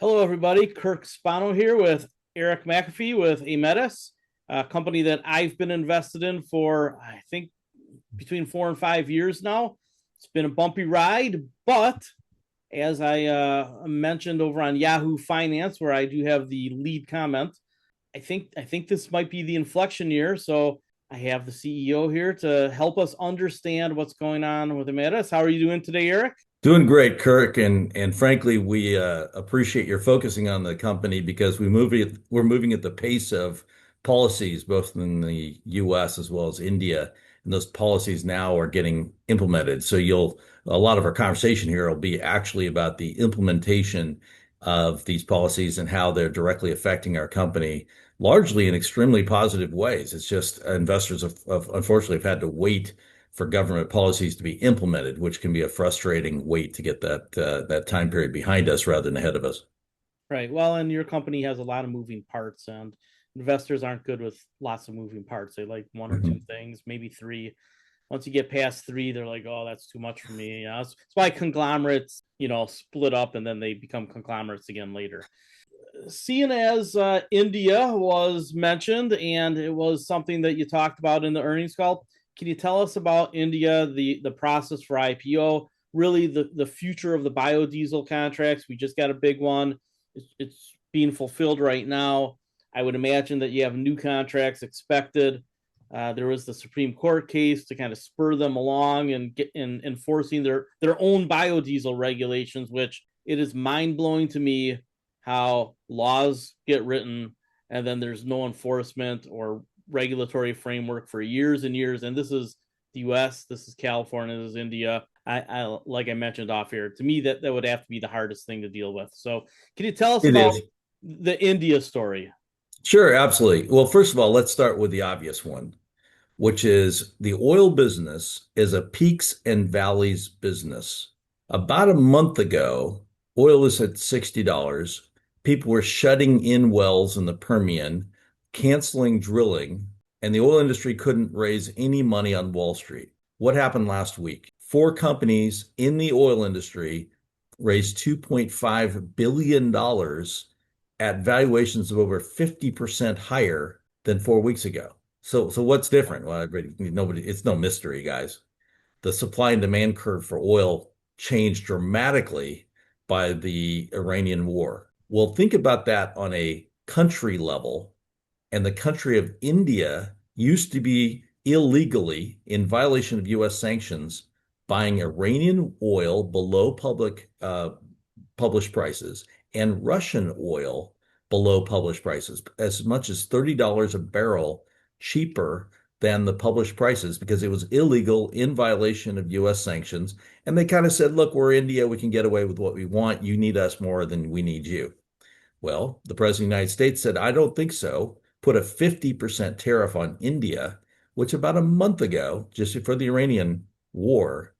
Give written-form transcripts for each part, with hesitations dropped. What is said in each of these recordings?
Hello, everybody. Kirk Spano here with Eric McAfee with Aemetis, a company that I've been invested in for, I think, between 4 and 5 years now. It's been a bumpy ride, but as I mentioned over on Yahoo Finance, where I do have the lead comment, I think this might be the inflection year. So I have the CEO here to help us understand what's going on with Aemetis. How are you doing today, Eric? Doing great, Kirk, and frankly, we appreciate your focusing on the company because we're moving at the pace of policies, both in the U.S. as well as India, and those policies now are getting implemented. So a lot of our conversation here will be actually about the implementation of these policies and how they're directly affecting our company, largely in extremely positive ways. It's just investors have unfortunately have had to wait for government policies to be implemented, which can be a frustrating wait to get that time period behind us rather than ahead of us. Right. Well, and your company has a lot of moving parts, and investors aren't good with lots of moving parts. They like one or two Mhm. things, maybe three. Once you get past three, they're like, "Oh, that's too much for me." That's why conglomerates, split up and then they become conglomerates again later. Seeing as India was mentioned, and it was something that you talked about in the earnings call, can you tell us about India, the process for IPO, really the future of the biodiesel contracts? We just got a big one. It's being fulfilled right now. I would imagine that you have new contracts expected. There was the Supreme Court case to kind of spur them along and get in enforcing their own biodiesel regulations, which it is mind blowing to me how laws get written and then there's no enforcement or regulatory framework for years and years. And this is the US, this is California, this is India. I like I mentioned off here, to me that would have to be the hardest thing to deal with. So can you tell us It about is. the India story? Sure, absolutely. Well, first of all, let's start with the obvious one, which is the oil business is a peaks and valleys business. About a month ago, oil was at $60. People were shutting in wells in the Permian, canceling drilling, and the oil industry couldn't raise any money on Wall Street. What happened last week? Four companies in the oil industry raised $2.5 billion at valuations of over 50% higher than 4 weeks ago. So what's different? Well, it's no mystery, guys. The supply and demand curve for oil changed dramatically by the Iranian war. Well, think about that on a country level. And the country of India used to be illegally, in violation of US sanctions, buying Iranian oil below published prices and Russian oil below published prices, as much as $30 a barrel cheaper than the published prices because it was illegal in violation of US sanctions. And they kind of said, look, we're India. We can get away with what we want. You need us more than we need you. Well, the president of the United States said, I don't think so. Put a 50% tariff on India, which about a month ago, just before the Iranian war,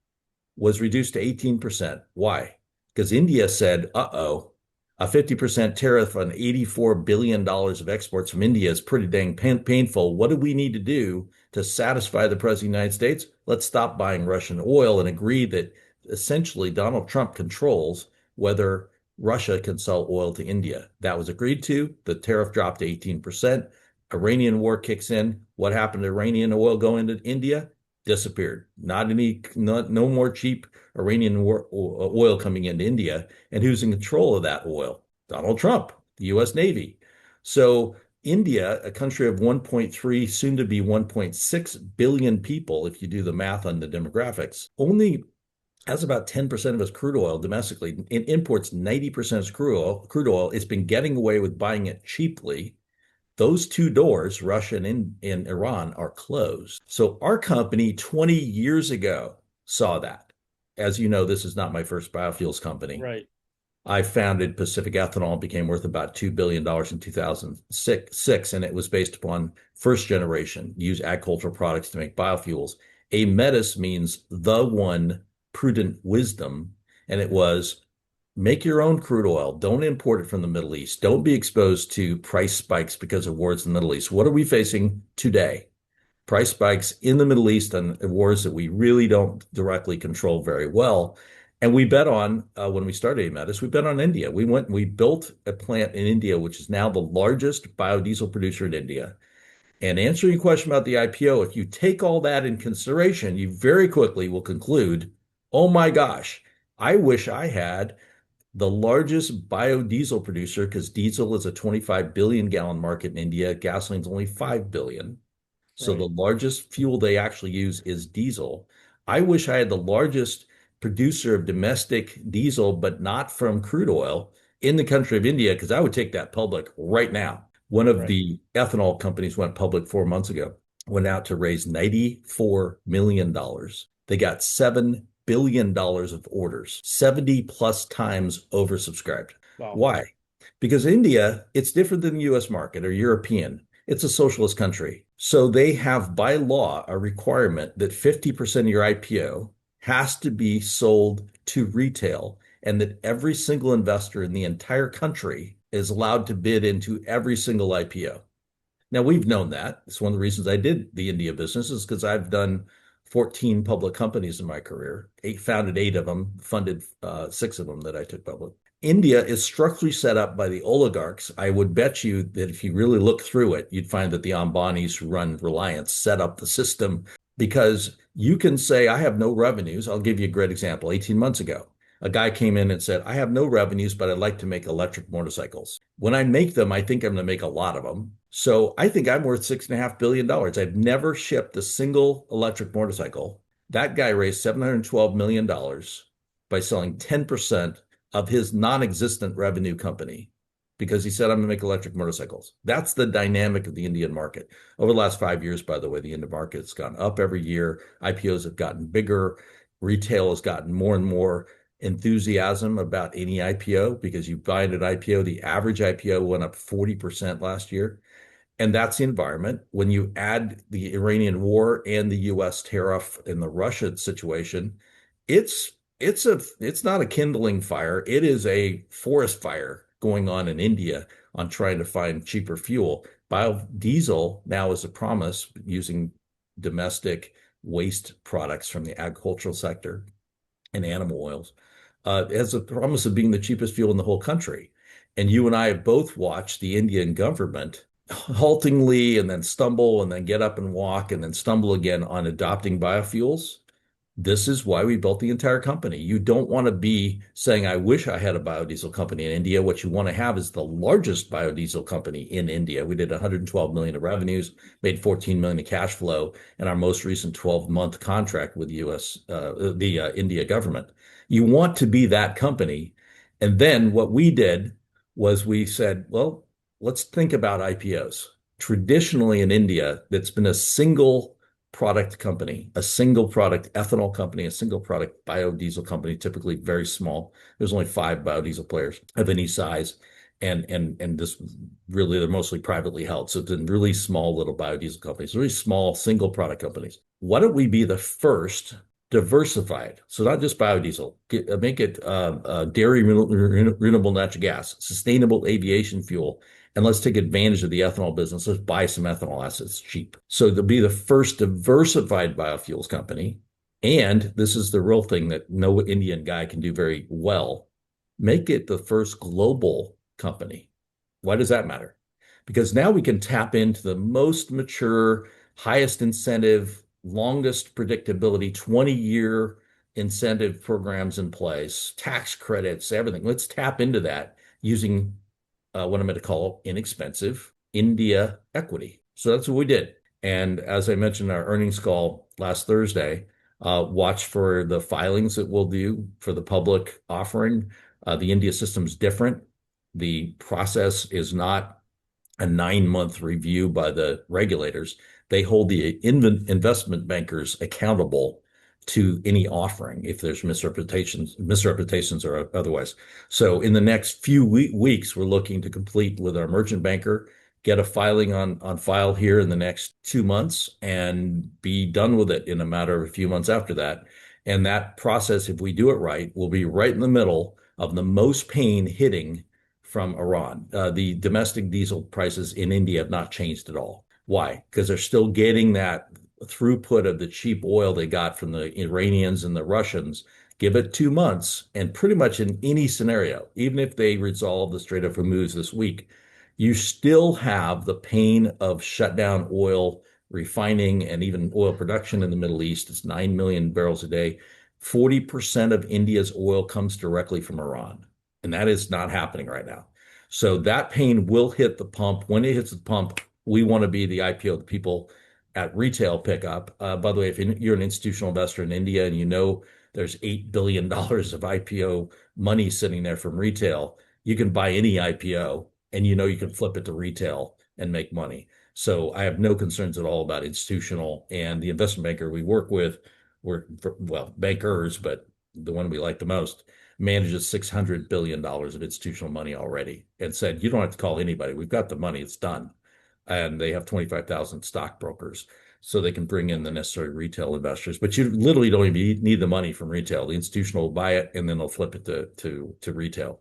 was reduced to 18%. Why? Because India said, uh-oh, a 50% tariff on $84 billion of exports from India is pretty dang painful. What do we need to do to satisfy the president of the United States? Let's stop buying Russian oil and agree that essentially Donald Trump controls whether Russia can sell oil to India. That was agreed to. The tariff dropped to 18%. Iranian war kicks in. What happened to Iranian oil going to India? Disappeared. No more cheap Iranian oil coming into India. And who's in control of that oil? Donald Trump, the US Navy. So India, a country of 1.3, soon to be 1.6 billion people, if you do the math on the demographics, only has about 10% of its crude oil domestically. It imports 90% of its crude oil. It's been getting away with buying it cheaply. Those two doors, Russia and Iran, are closed. So our company 20 years ago saw that. As you know, this is not my first biofuels company. Right. I founded Pacific Ethanol, became worth about $2 billion in 2006, and it was based upon first generation, use agricultural products to make biofuels. Aemetis means the one prudent wisdom, and it was make your own crude oil. Don't import it from the Middle East. Don't be exposed to price spikes because of wars in the Middle East. What are we facing today? Price spikes in the Middle East and wars that we really don't directly control very well. And we bet on, when we started Aemetis, we bet on India. We went and we built a plant in India, which is now the largest biodiesel producer in India. And answering your question about the IPO, if you take all that in consideration, you very quickly will conclude, oh my gosh, I wish I had the largest biodiesel producer, because diesel is a 25 billion gallon market in India. Gasoline's only 5 billion. So Right. the largest fuel they actually use is diesel. I wish I had the largest producer of domestic diesel, but not from crude oil in the country of India, because I would take that public right now. One of Right. the ethanol companies went public 4 months ago, went out to raise $94 million. They got $7 billion of orders, 70 plus times oversubscribed. Wow. Why? Because India, it's different than the US market or European. It's a socialist country. So they have by law a requirement that 50% of your IPO has to be sold to retail, and that every single investor in the entire country is allowed to bid into every single IPO. Now, we've known that. It's one of the reasons I did the India business, is because I've done 14 public companies in my career, founded eight of them, funded six of them that I took public. India is structurally set up by the oligarchs. I would bet you that if you really look through it, you'd find that the Ambanis who run Reliance set up the system, because you can say, I have no revenues. I'll give you a great example. 18 months ago, a guy came in and said, I have no revenues, but I'd like to make electric motorcycles. When I make them, I think I'm going to make a lot of them. So I think I'm worth $6.5 billion. I've never shipped a single electric motorcycle. That guy raised $712 million by selling 10% of his non-existent revenue company, because he said, I'm going to make electric motorcycles. That's the dynamic of the Indian market. Over the last 5 years, by the way, the Indian market has gone up every year. IPOs have gotten bigger. Retail has gotten more and more enthusiasm about any IPO, because you buy an IPO, the average IPO went up 40% last year. And that's the environment. When you add the Iranian war and the US tariff and the Russia situation, it's it's not a kindling fire. It is a forest fire going on in India on trying to find cheaper fuel. Biodiesel now is a promise, using domestic waste products from the agricultural sector and animal oils, has a promise of being the cheapest fuel in the whole country. And you and I have both watched the Indian government haltingly and then stumble and then get up and walk and then stumble again on adopting biofuels. This is why we built the entire company. You don't want to be saying, I wish I had a biodiesel company in India. What you want to have is the largest biodiesel company in India. We did 112 million of revenues, made 14 million of cash flow in our most recent 12-month contract with the India government. You want to be that company. And then what we did was we said, well, let's think about IPOs. Traditionally in India, that's been a single product company, a single product ethanol company, a single product biodiesel company, typically very small. There's only 5 biodiesel players of any size. And this really, they're mostly privately held. So it's been really small little biodiesel companies, really small single product companies. Why don't we be the first diversified? So not just biodiesel, make it dairy renewable natural gas, sustainable aviation fuel, and let's take advantage of the ethanol business. Let's buy some ethanol assets cheap. So they'll be the first diversified biofuels company. And this is the real thing that no Indian guy can do very well. Make it the first global company. Why does that matter? Because now we can tap into the most mature, highest incentive, longest predictability, 20-year incentive programs in place, tax credits, everything. Let's tap into that using what I'm going to call inexpensive India equity. So that's what we did. And as I mentioned in our earnings call last Thursday, watch for the filings that we'll do for the public offering. The India system is different. The process is not a 9-month review by the regulators. They hold the investment bankers accountable to any offering if there's misrepresentations or otherwise. So in the next few weeks, we're looking to complete with our merchant banker, get a filing on file here in the next 2 months, and be done with it in a matter of a few months after that. And that process, if we do it right, will be right in the middle of the most pain hitting from Iran. The domestic diesel prices in India have not changed at all. Why? Because they're still getting that throughput of the cheap oil they got from the Iranians and the Russians Give it 2 months, and pretty much in any scenario, even if they resolve the Strait of Hormuz this week, you still have the pain of shutdown oil refining and even oil production in the Middle East. It's 9 million barrels a day. 40% of India's oil comes directly from Iran, and that is not happening right now. So that pain will hit the pump. When it hits the pump, we want to be the IPO, the people at retail pickup. By the way, if you're an institutional investor in India and you know there's $8 billion of IPO money sitting there from retail, you can buy any IPO and you can flip it to retail and make money. So I have no concerns at all about institutional, and the investment banker we work with, we're, well, bankers, but the one we like the most manages $600 billion of institutional money already and said, you don't have to call anybody. We've got the money. It's done. And they have 25,000 stockbrokers so they can bring in the necessary retail investors. But you literally don't even need the money from retail. The institutional will buy it and then they'll flip it to retail.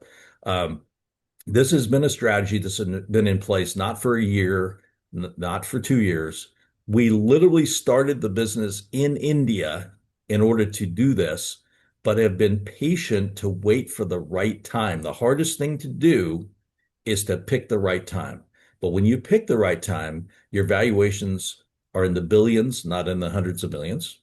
This has been a strategy that's been in place not for a year, not for 2 years. We literally started the business in India in order to do this, but have been patient to wait for the right time. The hardest thing to do is to pick the right time. But when you pick the right time, your valuations are in the billions, not in the hundreds of millions.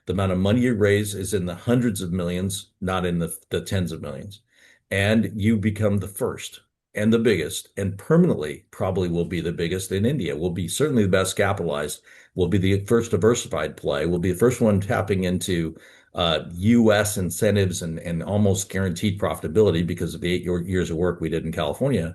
The amount of money you raise is in the hundreds of millions, not in the tens of millions. And you become the first and the biggest, and permanently probably will be the biggest in India. Will be certainly the best capitalized. Will be the first diversified play. Will be the first one tapping into U.S. incentives and almost guaranteed profitability because of the 8 years of work we did in California,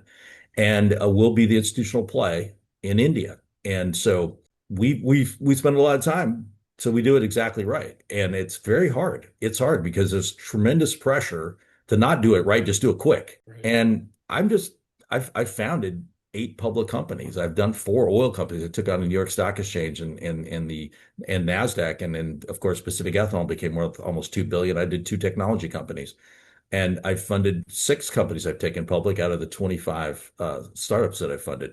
and will be the institutional play in India. And so we spend a lot of time, so we do it exactly right. And it's very hard. It's hard because there's tremendous pressure to not do it right, just do it quick. Right. And I've founded 8 public companies. I've done 4 oil companies. I took on the New York Stock Exchange and Nasdaq, and then of course Pacific Ethanol became worth almost 2 billion. I did 2 technology companies, and I funded 6 companies I've taken public out of the 25 startups that I funded.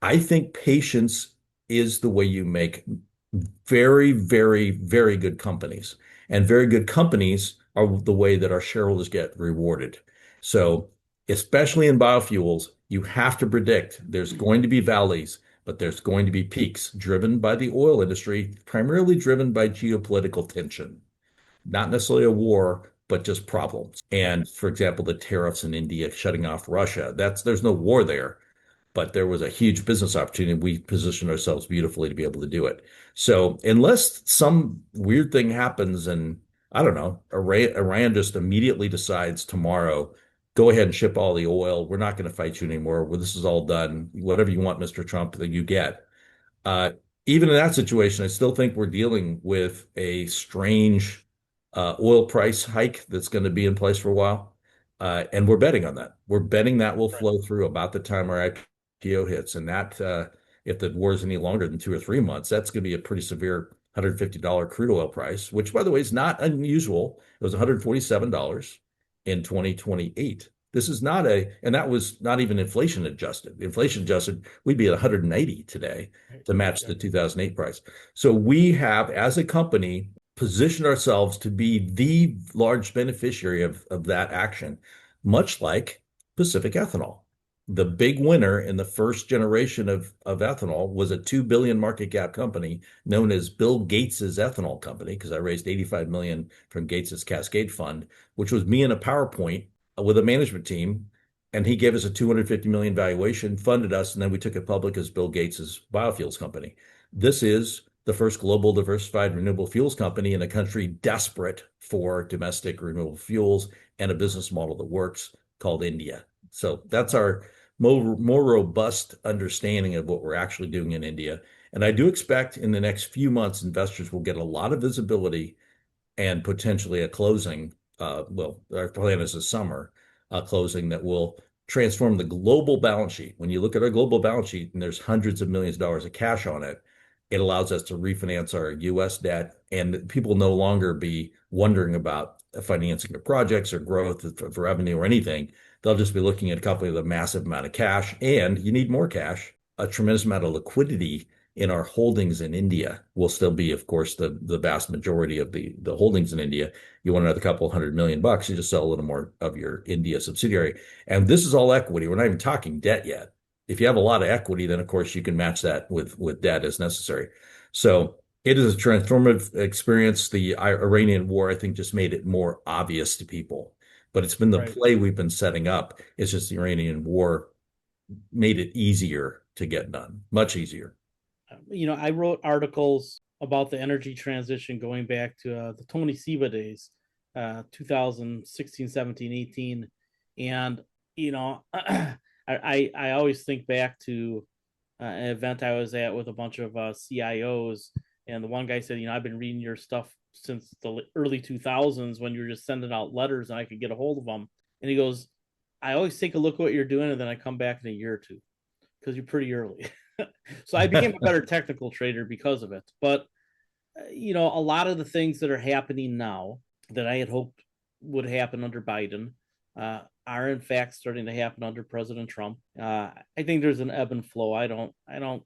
I think patience is the way you make very, very, very good companies. And very good companies are the way that our shareholders get rewarded. So, especially in biofuels, you have to predict there's going to be valleys, but there's going to be peaks driven by the oil industry, primarily driven by geopolitical tension, not necessarily a war, but just problems. And for example, the tariffs in India shutting off Russia, there's no war there, but there was a huge business opportunity. We positioned ourselves beautifully to be able to do it. So unless some weird thing happens and I don't know, Iran just immediately decides tomorrow, go ahead and ship all the oil. We're not going to fight you anymore. Well, this is all done. Whatever you want, Mr. Trump, that you get. Uh, Even in that situation, I still think we're dealing with a strange oil price hike that's going to be in place for a while. And we're betting on that. We're betting that will flow through about the time our IPO hits. And that, if the war is any longer than 2 or 3 months, that's going to be a pretty severe $150 crude oil price, which, by the way, is not unusual. It was $147 in 2028. This is not and that was not even inflation adjusted. Inflation adjusted, we'd be at 180 today to match the 2008 price. So we have, as a company, positioned ourselves to be the large beneficiary of that action, much like Pacific Ethanol. The big winner in the first generation of ethanol was a 2 billion market cap company known as Bill Gates's ethanol company, because I raised 85 million from Gates's Cascade Fund, which was me in a PowerPoint with a management team, and he gave us a 250 million valuation, funded us, and then we took it public as Bill Gates's biofuels company. This is the first global diversified renewable fuels company in a country desperate for domestic renewable fuels and a business model that works, called India. So that's our more robust understanding of what we're actually doing in India. And I do expect in the next few months, investors will get a lot of visibility and potentially a closing. Well, our plan is a summer closing that will transform the global balance sheet. When you look at our global balance sheet and there's hundreds of millions of dollars of cash on it, it allows us to refinance our U.S. debt, and people no longer be wondering about financing of projects or growth of revenue or anything. They'll just be looking at a company with a massive amount of cash, and you need more cash, a tremendous amount of liquidity in our holdings in India will still be, of course, the vast majority of the holdings in India. You want another couple $100 million, you just sell a little more of your India subsidiary. And this is all equity. We're not even talking debt yet. If you have a lot of equity, then of course you can match that with debt as necessary. So it is a transformative experience. The Iranian war, I think, just made it more obvious to people. But it's been the Right. play we've been setting up. It's just the Iranian war made it easier to get done, much easier. I wrote articles about the energy transition going back to the Tony Seba days, 2016, 17, 18. And, I always think back to an event I was at with a bunch of CIOs. And the one guy said, I've been reading your stuff since the early 2000s when you were just sending out letters and I could get a hold of them. And he goes, I always take a look at what you're doing and then I come back in a year or two because you're pretty early. So I became a better technical trader because of it. But, a lot of the things that are happening now that I had hoped would happen under Biden are in fact starting to happen under President Trump. I think there's an ebb and flow. I don't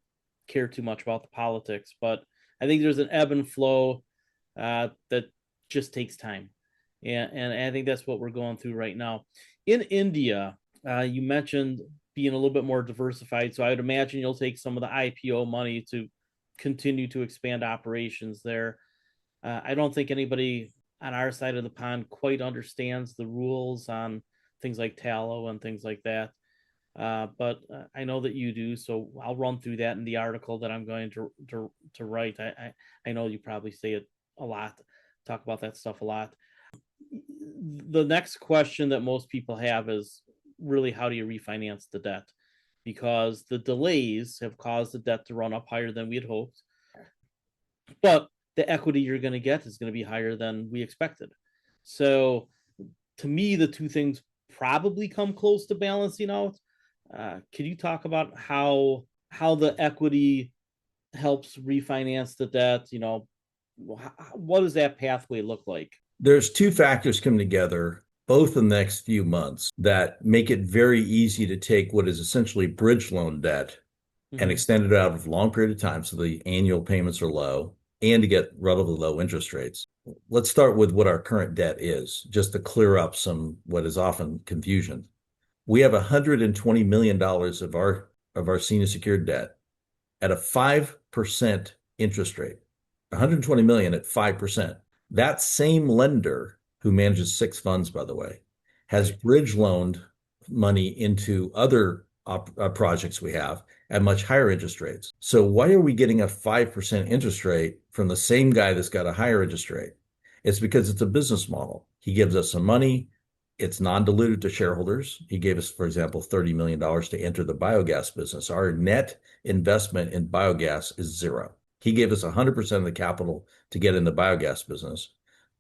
care too much about the politics, but I think there's an ebb and flow that just takes time. And I think that's what we're going through right now. In India, you mentioned being a little bit more diversified. So I would imagine you'll take some of the IPO money to continue to expand operations there. I don't think anybody on our side of the pond quite understands the rules on things like tallow and things like that. But I know that you do, so I'll run through that in the article that I'm going to write. I know you probably say it a lot, talk about that stuff a lot. The next question that most people have is really how do you refinance the debt? Because the delays have caused the debt to run up higher than we had hoped, but the equity you're going to get is going to be higher than we expected. So to me, the two things probably come close to balancing out. Could you talk about how the equity helps refinance the debt? What does that pathway look like? There's two factors coming together, both in the next few months, that make it very easy to take what is essentially bridge loan debt and extend it out of a long period of time so the annual payments are low and to get relatively low interest rates. Let's start with what our current debt is, just to clear up some what is often confusion. We have $120 million of our senior secured debt at a 5% interest rate. 120 million at 5%. That same lender, who manages six funds, by the way, has bridge loaned money into other projects we have at much higher interest rates. So why are we getting a 5% interest rate from the same guy that's got a higher interest rate? It's because it's a business model. He gives us some money. It's non-dilutive to shareholders. He gave us, for example, $30 million to enter the biogas business. Our net investment in biogas is zero. He gave us 100% of the capital to get in the biogas business.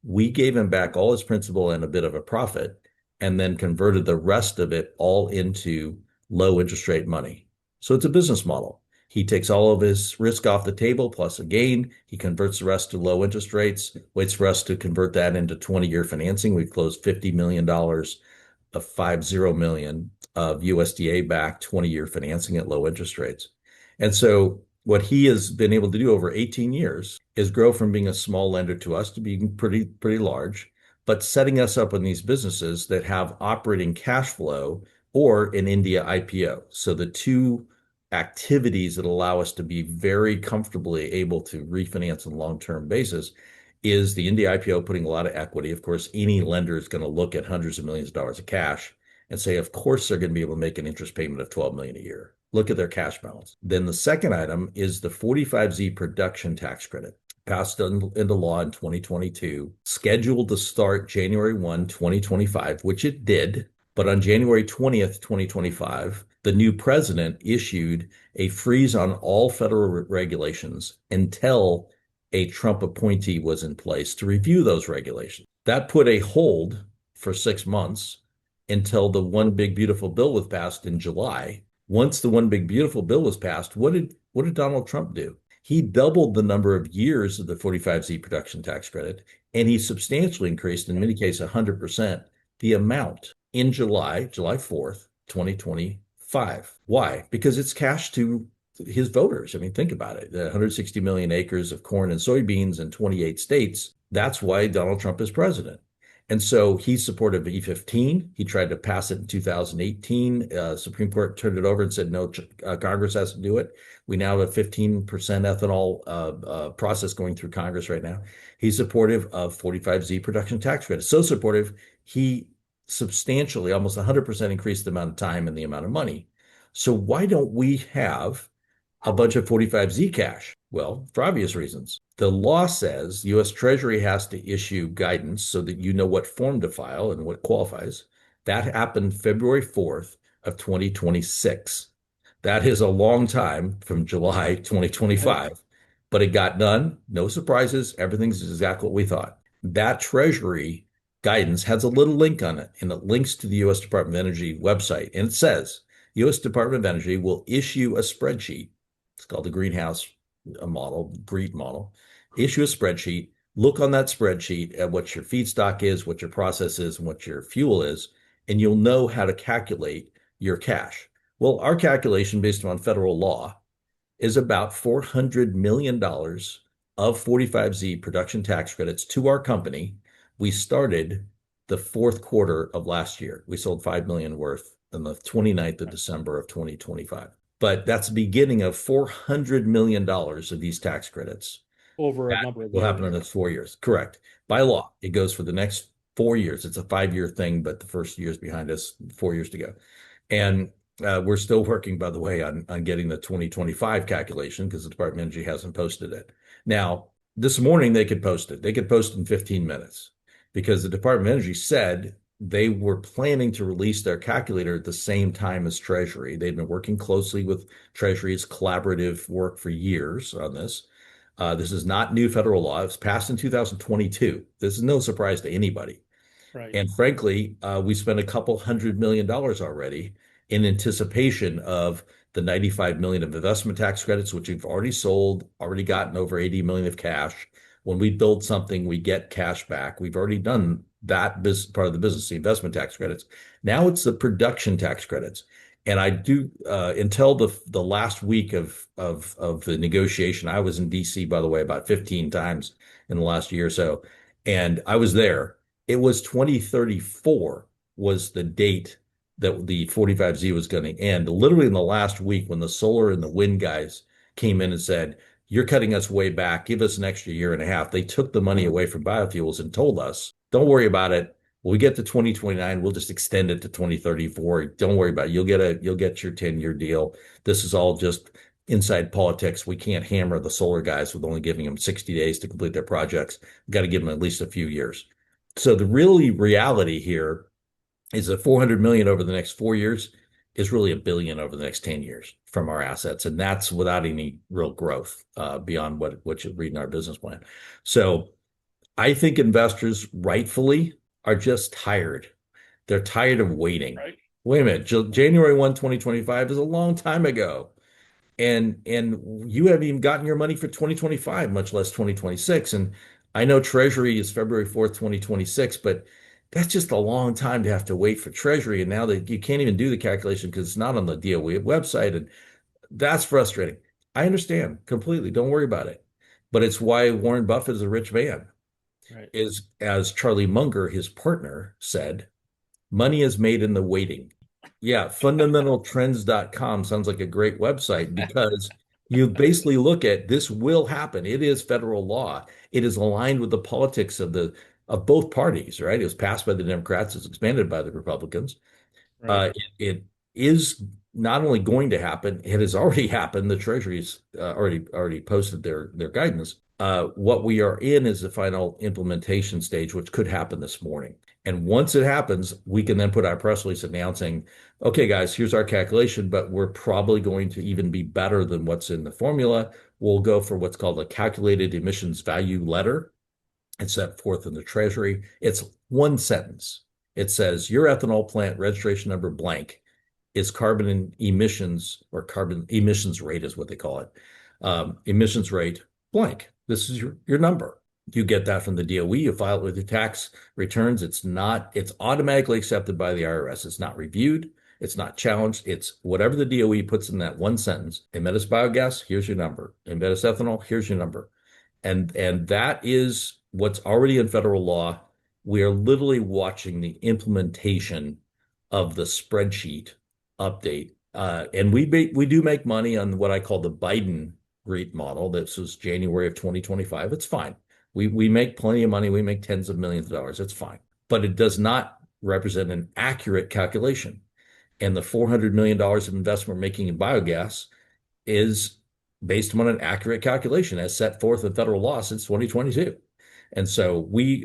We gave him back all his principal and a bit of a profit, and then converted the rest of it all into low interest rate money. So it's a business model. He takes all of his risk off the table plus a gain. He converts the rest to low interest rates, waits for us to convert that into 20-year financing. We've closed $50 million of 50 million of USDA backed 20-year financing at low interest rates. And so what he has been able to do over 18 years is grow from being a small lender to us to being pretty large, but setting us up in these businesses that have operating cash flow or an India IPO. So the two activities that allow us to be very comfortably able to refinance on a long-term basis is the India IPO putting a lot of equity. Of course, any lender is going to look at hundreds of millions of dollars of cash and say, of course, they're going to be able to make an interest payment of 12 million a year. Look at their cash balance. Then the second item is the 45Z production tax credit, passed into law in 2022, scheduled to start January 1, 2025, which it did. But on January 20th, 2025, the new president issued a freeze on all federal regulations until a Trump appointee was in place to review those regulations. That put a hold for 6 months until the One Big Beautiful Bill was passed in July. Once the One Big Beautiful Bill was passed, what did Donald Trump do? He doubled the number of years of the 45Z production tax credit, and he substantially increased, in many cases 100%, the amount in July 4th, 2025. Why? Because it's cash to his voters. I mean, think about it. 160 million acres of corn and soybeans in 28 states. That's why Donald Trump is president. And so he supported E15. He tried to pass it in 2018. Supreme Court turned it over and said, no, Congress has to do it. We now have a 15% ethanol process going through Congress right now. He's supportive of 45Z production tax credits. So supportive, he substantially, almost 100% increased the amount of time and the amount of money. So why don't we have a bunch of 45Z cash? Well, for obvious reasons. The law says the U.S. Treasury has to issue guidance so that you know what form to file and what qualifies. That happened February 4th of 2026. That is a long time from July 2025, but it got done. No surprises. Everything's exactly what we thought. That Treasury guidance has a little link on it, and it links to the U.S. Department of Energy website. And it says U.S. Department of Energy will issue a spreadsheet. It's called the greenhouse model, GREET model. Issue a spreadsheet. Look on that spreadsheet at what your feedstock is, what your process is, and what your fuel is, and you'll know how to calculate your cash. Well, our calculation based on federal law is about $400 million of 45Z production tax credits to our company. We started the fourth quarter of last year. We sold 5 million worth on the 29th of December of 2025. But that's the beginning of $400 million of these tax credits. Over a That number of will years. happen in the next 4 years. Correct. By law, it goes for the next 4 years. It's a 5-year thing, but the first year's behind us, 4 years to go. And we're still working, by the way, on getting the 2025 calculation because the Department of Energy hasn't posted it. Now, this morning they could post it. They could post it in 15 minutes because the Department of Energy said they were planning to release their calculator at the same time as Treasury. They've been working closely with Treasury's collaborative work for years on this. This is not new federal law. It was passed in 2022. This is no surprise to anybody. Right. And frankly, we spent a couple $100 million already in anticipation of the 95 million of investment tax credits, which we've already sold, already gotten over 80 million of cash. When we build something, we get cash back. We've already done that part of the business, the investment tax credits. Now it's the production tax credits. And I do until the last week of the negotiation. I was in DC, by the way, about 15 times in the last year or so, and I was there. It was 2034 was the date that the 45Z was going to end. Literally in the last week, when the solar and the wind guys came in and said, "You're cutting us way back. Give us an extra year and a half." They took the money away from biofuels and told us, "Don't worry about it. When we get to 2029, we'll just extend it to 2034. Don't worry about it. You'll get your 10-year deal. This is all just inside politics. We can't hammer the solar guys with only giving them 60 days to complete their projects. We've got to give them at least a few years." So the reality here is that 400 million over the next 4 years is really $1 billion over the next 10 years from our assets. And that's without any real growth beyond what you read in our business plan. So I think investors rightfully are just tired. They're tired of waiting. Right. Wait a minute, January 1, 2025 is a long time ago. And you haven't even gotten your money for 2025, much less 2026. And I know Treasury is February 4th, 2026, but that's just a long time to have to wait for Treasury. And now that you can't even do the calculation because it's not on the DOE website. And that's frustrating. I understand completely. Don't worry about it. But it's why Warren Buffett is a rich man. Right. Is, as Charlie Munger, his partner, said, money is made in the waiting. Yeah, fundamentaltrends.com sounds like a great website because you basically look at this will happen. It is federal law. It is aligned with the politics of both parties, right? It was passed by the Democrats, it's expanded by the Republicans. Right. It is not only going to happen, it has already happened. The Treasury's already posted their guidance. What we are in is the final implementation stage, which could happen this morning. And once it happens, we can then put our press release announcing, okay, guys, here's our calculation, but we're probably going to even be better than what's in the formula. We'll go for what's called a calculated emissions value letter. It's set forth in the Treasury. It's one sentence. It says your ethanol plant registration number blank is carbon emissions, or carbon emissions rate is what they call it. Emissions rate blank. This is your number. You get that from the DOE. You file it with your tax returns. It's automatically accepted by the IRS. It's not reviewed. It's not challenged. It's whatever the DOE puts in that one sentence. Aemetis biogas, here's your number. Aemetis ethanol, here's your number. And that is what's already in federal law. We are literally watching the implementation of the spreadsheet update. And we do make money on what I call the Biden rate model. This was January of 2025. It's fine. We make plenty of money. We make tens of millions of dollars. It's fine. But it does not represent an accurate calculation. And the $400 million of investment we're making in biogas is based on an accurate calculation as set forth in federal law since 2022. And so we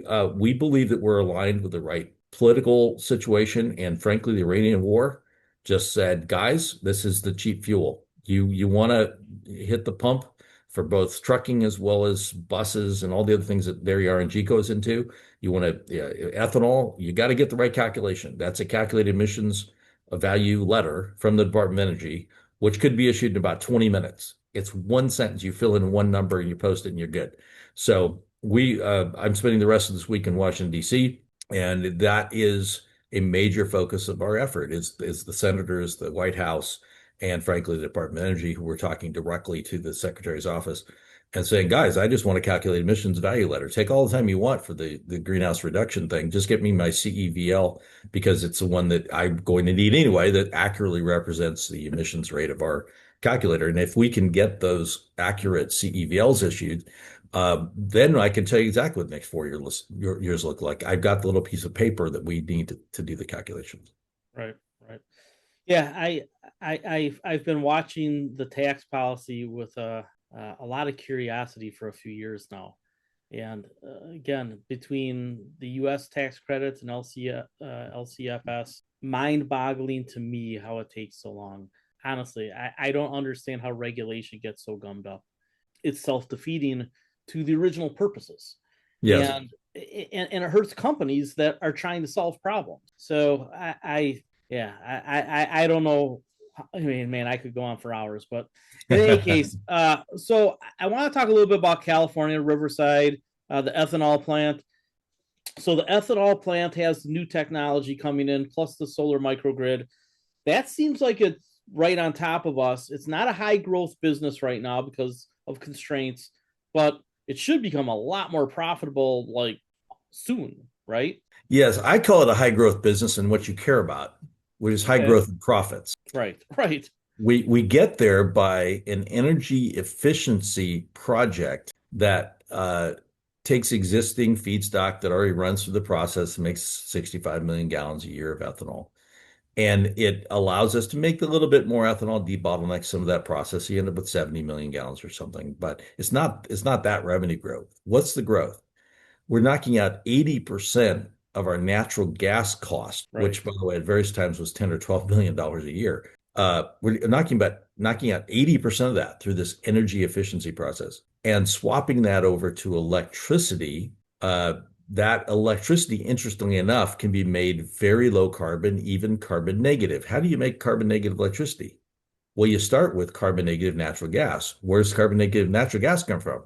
believe that we're aligned with the right political situation. And frankly, the Iranian war just said, guys, this is the cheap fuel. You want to hit the pump for both trucking as well as buses and all the other things that dairy RNG goes into. You want to ethanol, you got to get the right calculation. That's a calculated emissions value letter from the Department of Energy, which could be issued in about 20 minutes. It's one sentence. You fill in one number and you post it and you're good. So I'm spending the rest of this week in Washington, D.C., and that is a major focus of our effort is the senators, the White House, and frankly, the Department of Energy, who we're talking directly to the Secretary's office and saying, guys, I just want to calculate emissions value letter. Take all the time you want for the greenhouse reduction thing. Just get me my CEVL because it's the one that I'm going to need anyway that accurately represents the emissions rate of our calculator. And if we can get those accurate CEVLs issued, then I can tell you exactly what the next 4 years look like. I've got the little piece of paper that we need to do the calculations. Right, right. Yeah, I've been watching the tax policy with a lot of curiosity for a few years now, and again, between the U.S. tax credits and LCFS, mind-boggling to me how it takes so long. Honestly, I don't understand how regulation gets so gummed up. It's self-defeating to the original purposes. Yes. And it hurts companies that are trying to solve problems. So I don't know. I mean, man, I could go on for hours, but in any case, so I want to talk a little bit about California, Riverside, the ethanol plant. So the ethanol plant has new technology coming in, plus the solar microgrid. That seems like it's right on top of us. It's not a high growth business right now because of constraints, but it should become a lot more profitable like soon, right? Yes, I call it a high growth business and what you care about, which is high growth and profits. Right, right. We get there by an energy efficiency project that takes existing feedstock that already runs through the process and makes 65 million gallons a year of ethanol. And it allows us to make a little bit more ethanol, debottleneck some of that process. You end up with 70 million gallons or something, but it's not that revenue growth. What's the growth? We're knocking out 80% of our natural gas cost, right, which by the way, at various times was 10 or $12 million a year. We're knocking out 80% of that through this energy efficiency process and swapping that over to electricity. That electricity, interestingly enough, can be made very low carbon, even carbon negative. How do you make carbon negative electricity? Well, you start with carbon negative natural gas. Where's carbon negative natural gas come from?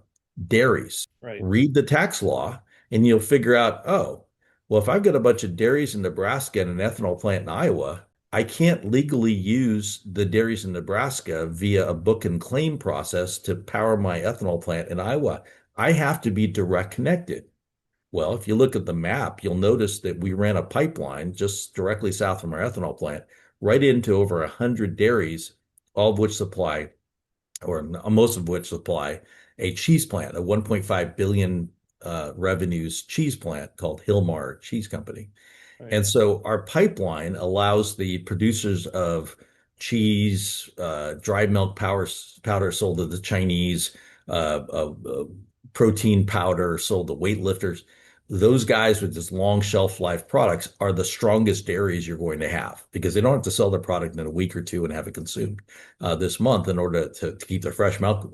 Dairies. Right. Read the tax law and you'll figure out, oh, well, if I've got a bunch of dairies in Nebraska and an ethanol plant in Iowa, I can't legally use the dairies in Nebraska via a book and claim process to power my ethanol plant in Iowa. I have to be direct connected. Well, if you look at the map, you'll notice that we ran a pipeline just directly south from our ethanol plant right into over 100 dairies, all of which supply, or most of which supply, a cheese plant, a 1.5 billion revenues cheese plant called Hilmar Cheese Company. Right. And so our pipeline allows the producers of cheese, dry milk powder sold to the Chinese, protein powder sold to weightlifters. Those guys with this long shelf life products are the strongest dairies you're going to have because they don't have to sell their product in a week or two and have it consumed this month in order to keep their fresh milk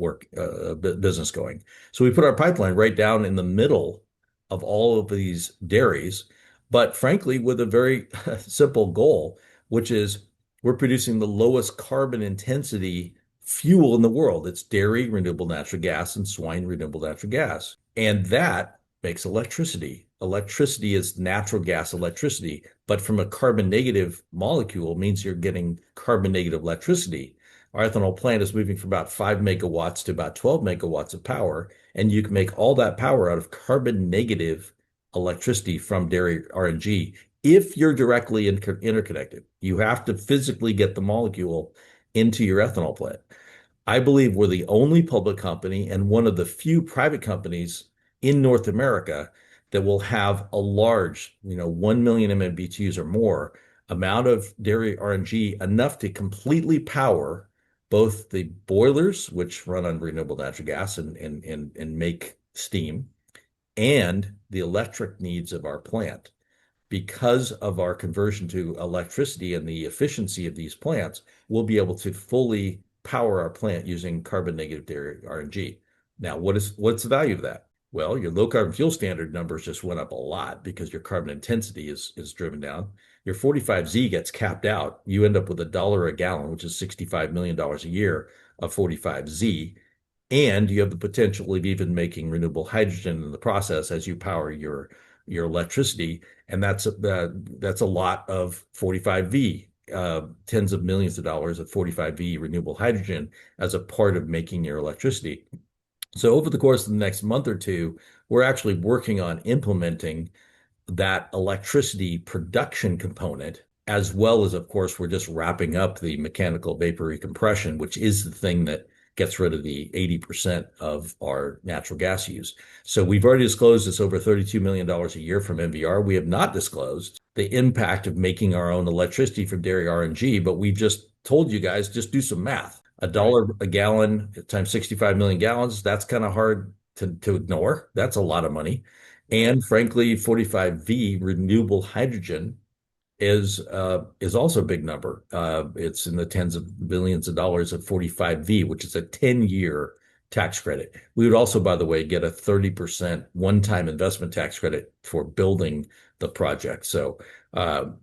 business going. So we put our pipeline right down in the middle of all of these dairies, but frankly, with a very simple goal, which is we're producing the lowest carbon intensity fuel in the world. It's dairy renewable natural gas and swine renewable natural gas. And that makes electricity. electricity is natural gas electricity, but from a carbon negative molecule means you're getting carbon negative electricity. Our ethanol plant is moving from about 5 megawatts to about 12 megawatts of power, and you can make all that power out of carbon negative electricity from dairy RNG if you're directly interconnected. You have to physically get the molecule into your ethanol plant. I believe we're the only public company and one of the few private companies in North America that will have a large, 1 million MMBTUs or more amount of dairy RNG, enough to completely power both the boilers, which run on renewable natural gas and make steam, and the electric needs of our plant. Because of our conversion to electricity and the efficiency of these plants, we'll be able to fully power our plant using carbon negative dairy RNG. Now, what's the value of that? Well, your low carbon fuel standard numbers just went up a lot because your carbon intensity is driven down. Your 45Z gets capped out. You end up with $1 a gallon, which is $65 million a year of 45Z. And you have the potential of even making renewable hydrogen in the process as you power your electricity, and that's a lot of 45V, tens of millions of dollars of 45V renewable hydrogen as a part of making your electricity. So over the course of the next month or two, we're actually working on implementing that electricity production component, as well as, of course, we're just wrapping up the mechanical vapor recompression, which is the thing that gets rid of the 80% of our natural gas use. So we've already disclosed it's over $32 million a year from MVR. We have not disclosed the impact of making our own electricity from dairy RNG, but we've just told you guys, just do some math. $1 a gallon times 65 million gallons, that's kind of hard to ignore. That's a lot of money. And frankly, 45V renewable hydrogen is also a big number. It's in the tens of billions of dollars of 45V, which is a 10-year tax credit. We would also, by the way, get a 30% one-time investment tax credit for building the project. So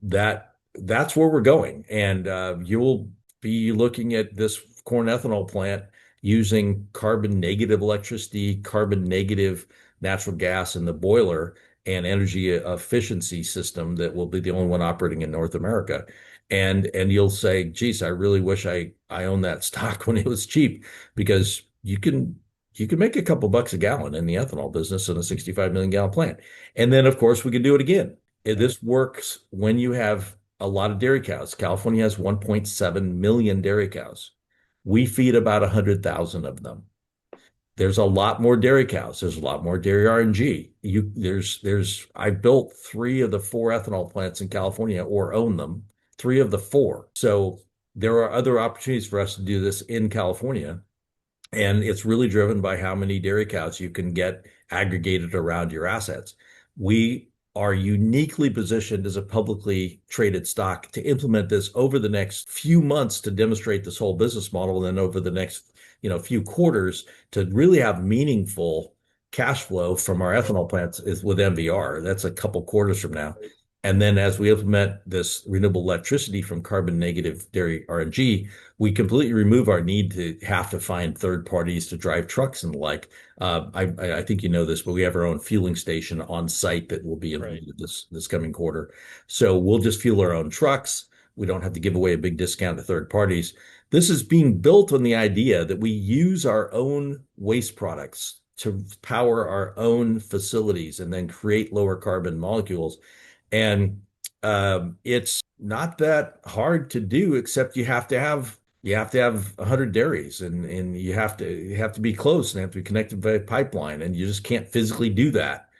that's where we're going. And you'll be looking at this corn ethanol plant using carbon negative electricity, carbon negative natural gas in the boiler, and energy efficiency system that will be the only one operating in North America. And you'll say, geez, I really wish I owned that stock when it was cheap, because you can make a couple bucks a gallon in the ethanol business in a 65 million gallon plant. And then, of course, we can do it again. This works when you have a lot of dairy cows. California has 1.7 million dairy cows. We feed about 100,000 of them. There's a lot more dairy cows. There's a lot more dairy RNG. I built 3 of the 4 ethanol plants in California, or own them, 3 of the 4. So there are other opportunities for us to do this in California. And it's really driven by how many dairy cows you can get aggregated around your assets. We are uniquely positioned as a publicly traded stock to implement this over the next few months to demonstrate this whole business model, and then over the next few quarters to really have meaningful cash flow from our ethanol plants is with MVR. That's a couple quarters from now. And then as we implement this renewable electricity from carbon negative dairy RNG, we completely remove our need to have to find third parties to drive trucks and the like. I think you know this, but we have our own fueling station on site that will be implemented this coming quarter. So we'll just fuel our own trucks. We don't have to give away a big discount to third parties. This is being built on the idea that we use our own waste products to power our own facilities and then create lower carbon molecules. And it's not that hard to do, except you have to have 100 dairies, and you have to be close and have to be connected by a pipeline, and you just can't physically do that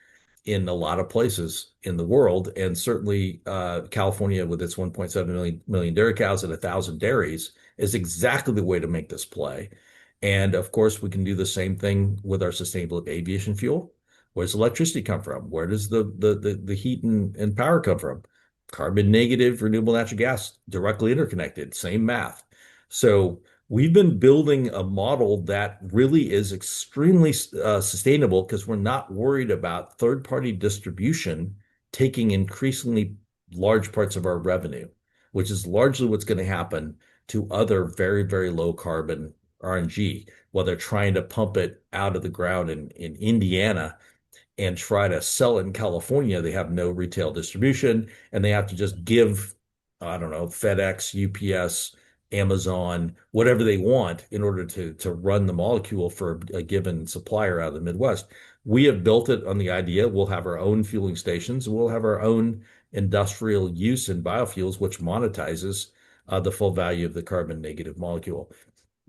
in a lot of places in the world. And certainly California, with its 1.7 million dairy cows and 1,000 dairies, is exactly the way to make this play. And of course, we can do the same thing with our sustainable aviation fuel. Where does electricity come from? Where does the heat and power come from? Carbon negative renewable natural gas, directly interconnected, same math. So we've been building a model that really is extremely sustainable, because we're not worried about third-party distribution taking increasingly large parts of our revenue, which is largely what's going to happen to other very, very low carbon RNG, while they're trying to pump it out of the ground in Indiana. and try to sell it in California, they have no retail distribution and they have to just give, I don't know, FedEx, UPS, Amazon, whatever they want in order to run the molecule for a given supplier out of the Midwest. We have built it on the idea we'll have our own fueling stations, we'll have our own industrial use in biofuels, which monetizes the full value of the carbon negative molecule.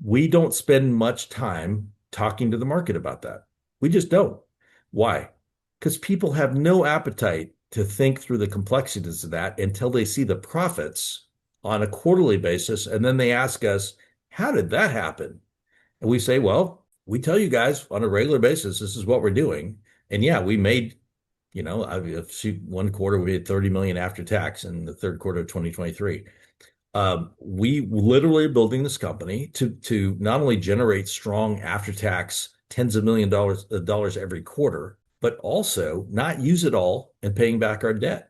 We don't spend much time talking to the market about that. We just don't. Why? Because people have no appetite to think through the complexities of that until they see the profits on a quarterly basis. And then they ask us, how did that happen? And we say, well, we tell you guys on a regular basis, this is what we're doing. And yeah, we made, one quarter we made 30 million after tax in the third quarter of 2023. We literally are building this company to not only generate strong after-tax tens of dollars every quarter, but also not use it all in paying back our debt.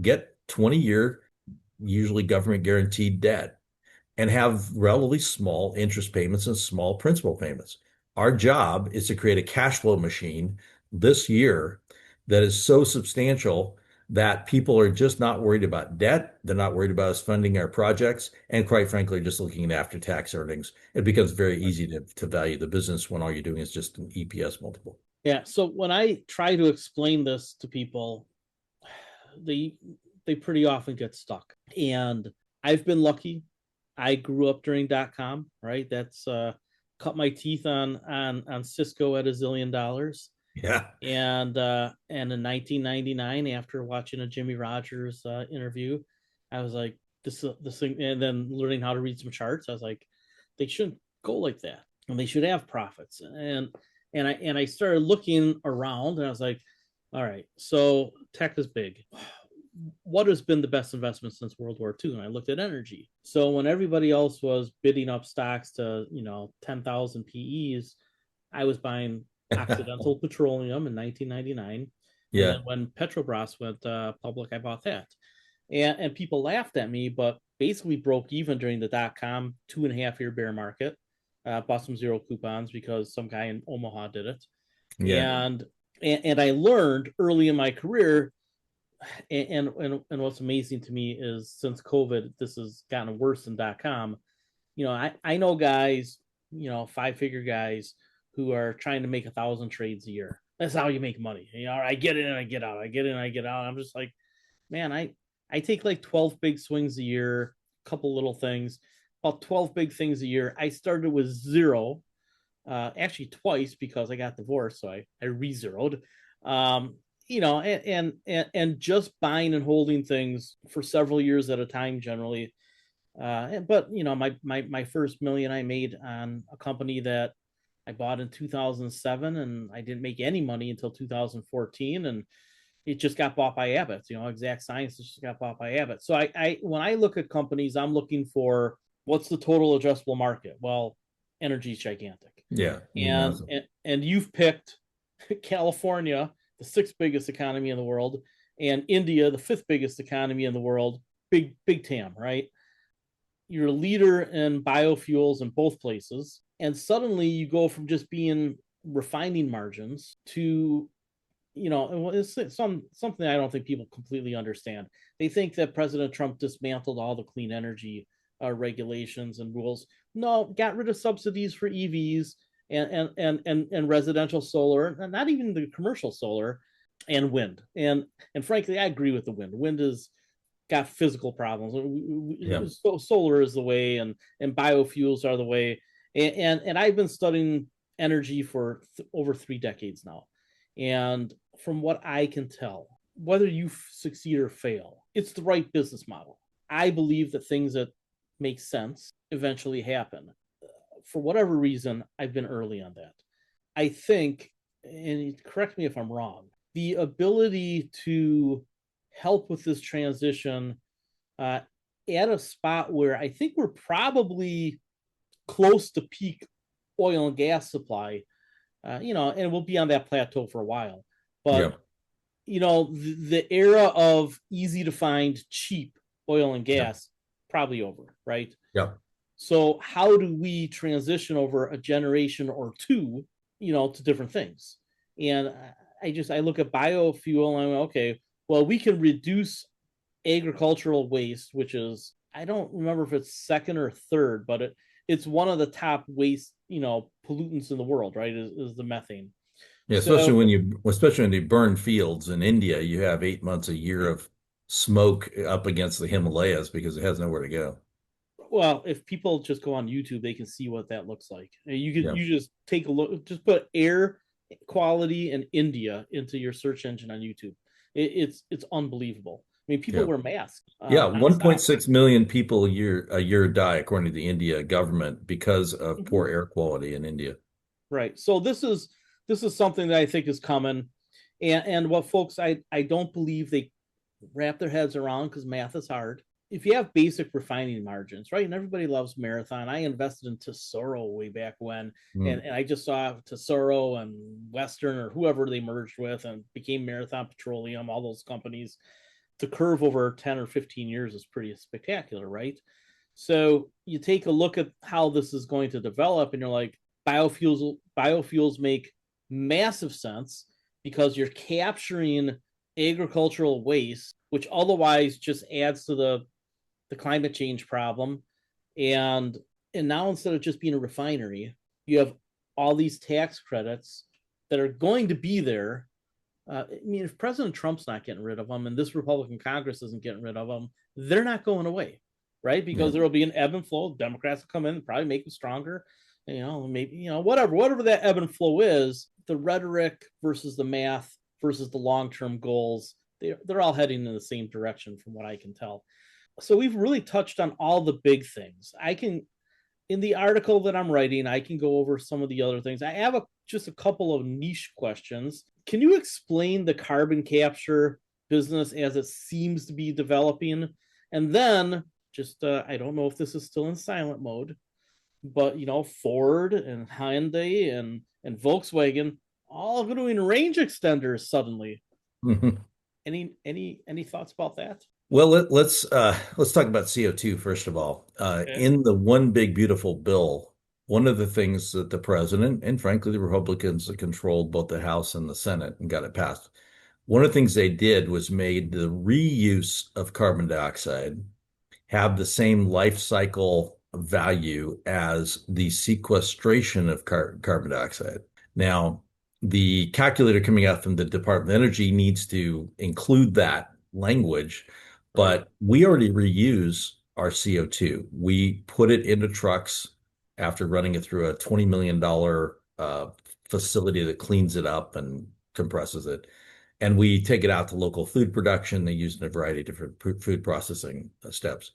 Get 20-year, usually government guaranteed debt, and have relatively small interest payments and small principal payments. Our job is to create a cash flow machine this year that is so substantial that people are just not worried about debt. They're not worried about us funding our projects. And quite frankly, just looking at after-tax earnings, it becomes very easy to value the business when all you're doing is just an EPS multiple. Yeah. So when I try to explain this to people, they pretty often get stuck. And I've been lucky. I grew up during .com, right? That's cut my teeth on Cisco at $1 zillion. Yeah. And in 1999, after watching a Jimmy Rogers interview, I was like, this thing, and then learning how to read some charts, I was like, they shouldn't go like that, and they should have profits. And I started looking around, and I was like, all right, so tech is big. What has been the best investment since World War II? And I looked at energy. So when everybody else was bidding up stocks to 10,000 PEs, I was buying Occidental Petroleum in 1999. Yeah. And then when Petrobras went public, I bought that. And people laughed at me, but basically broke even during the .com 2.5-year bear market. Bought some zero coupons because some guy in Omaha did it. Yeah. And I learned early in my career, and what's amazing to me is since COVID, this has gotten worse than .com. I know guys, 5-figure guys who are trying to make 1,000 trades a year. That's how you make money. I get in and I get out. I get in and I get out. I'm just like, man, I take like 12 big swings a year, a couple little things, about 12 big things a year. I started with zero, actually twice because I got divorced, so I re-zeroed. And just buying and holding things for several years at a time generally. But my first million I made on a company that I bought in 2007, and I didn't make any money until 2014, and it just got bought by Abbott. Exact Sciences just got bought by Abbott. So I when I look at companies, I'm looking for what's the total addressable market. Well, energy is gigantic. Yeah. And you've picked California, the 6th biggest economy in the world, and India, the 5th biggest economy in the world. Big TAM, right? You're a leader in biofuels in both places. And suddenly you go from just being refining margins to, it's something I don't think people completely understand. They think that President Trump dismantled all the clean energy regulations and rules. No, got rid of subsidies for EVs and residential solar, and not even the commercial solar, and wind. And frankly, I agree with the wind. Wind is got physical problems. Yeah. Solar is the way, and biofuels are the way. And I've been studying energy for over 3 decades now. And from what I can tell, whether you succeed or fail, it's the right business model. I believe that things that make sense eventually happen. For whatever reason, I've been early on that. I think, and correct me if I'm wrong, the ability to help with this transition at a spot where I think we're probably close to peak oil and gas supply, and we'll be on that plateau for a while. But, the era of easy to find, cheap oil and gas, probably over, right? Yeah. So how do we transition over a generation or two, to different things? And I look at biofuel and I'm okay, well, we can reduce agricultural waste, which is, I don't remember if it's second or third, but it's one of the top waste, pollutants in the world, right? Is the methane. Yeah, So, especially when you burn fields in India, you have 8 months a year of smoke up against the Himalayas because it has nowhere to go. well, if people just go on YouTube, they can see what that looks like. Yeah, You just take a look, just put air quality in India into your search engine on YouTube. It's unbelievable. I mean, people yeah. wear masks Yeah, nonstop. 1.6 million people a year die according to the India government because of Mhm. poor air quality in India. Right. So this is something that I think is coming, and what folks I don't believe they wrap their heads around because math is hard. If you have basic refining margins, right, and everybody loves Marathon. I invested in Tesoro way back when, Hmm. and I just saw Tesoro and Western or whoever they merged with and became Marathon Petroleum, all those companies. The curve over 10 or 15 years is pretty spectacular, right? So you take a look at how this is going to develop, and you're like, biofuels make massive sense because you're capturing agricultural waste, which otherwise just adds to the climate change problem. And and now instead of just being a refinery, you have all these tax credits that are going to be there. I mean, if President Trump's not getting rid of them and this Republican Congress isn't getting rid of them, they're not going away, right? Yeah. Because there will be an ebb and flow. Democrats will come in and probably make them stronger. Maybe whatever that ebb and flow is, the rhetoric versus the math versus the long term goals, they're all heading in the same direction, from what I can tell. So we've really touched on all the big things. I can in the article that I'm writing, I can go over some of the other things. I have just a couple of niche questions. Can you explain the carbon capture business as it seems to be developing? And then, just I don't know if this is still in silent mode, but Ford and Hyundai and Volkswagen all doing range extenders suddenly. Any thoughts about that? Well, let's talk about CO2 first of all. Okay. In the one big beautiful bill, one of the things that the president and frankly the Republicans that controlled both the House and the Senate and got it passed, one of the things they did was made the reuse of carbon dioxide have the same life cycle value as the sequestration of carbon dioxide. Now, the calculator coming out from the Department of Energy needs to include that language, Right. but we already reuse our CO2. We put it into trucks after running it through a $20 million facility that cleans it up and compresses it. And we take it out to local food production. They use it in a variety of different food processing steps.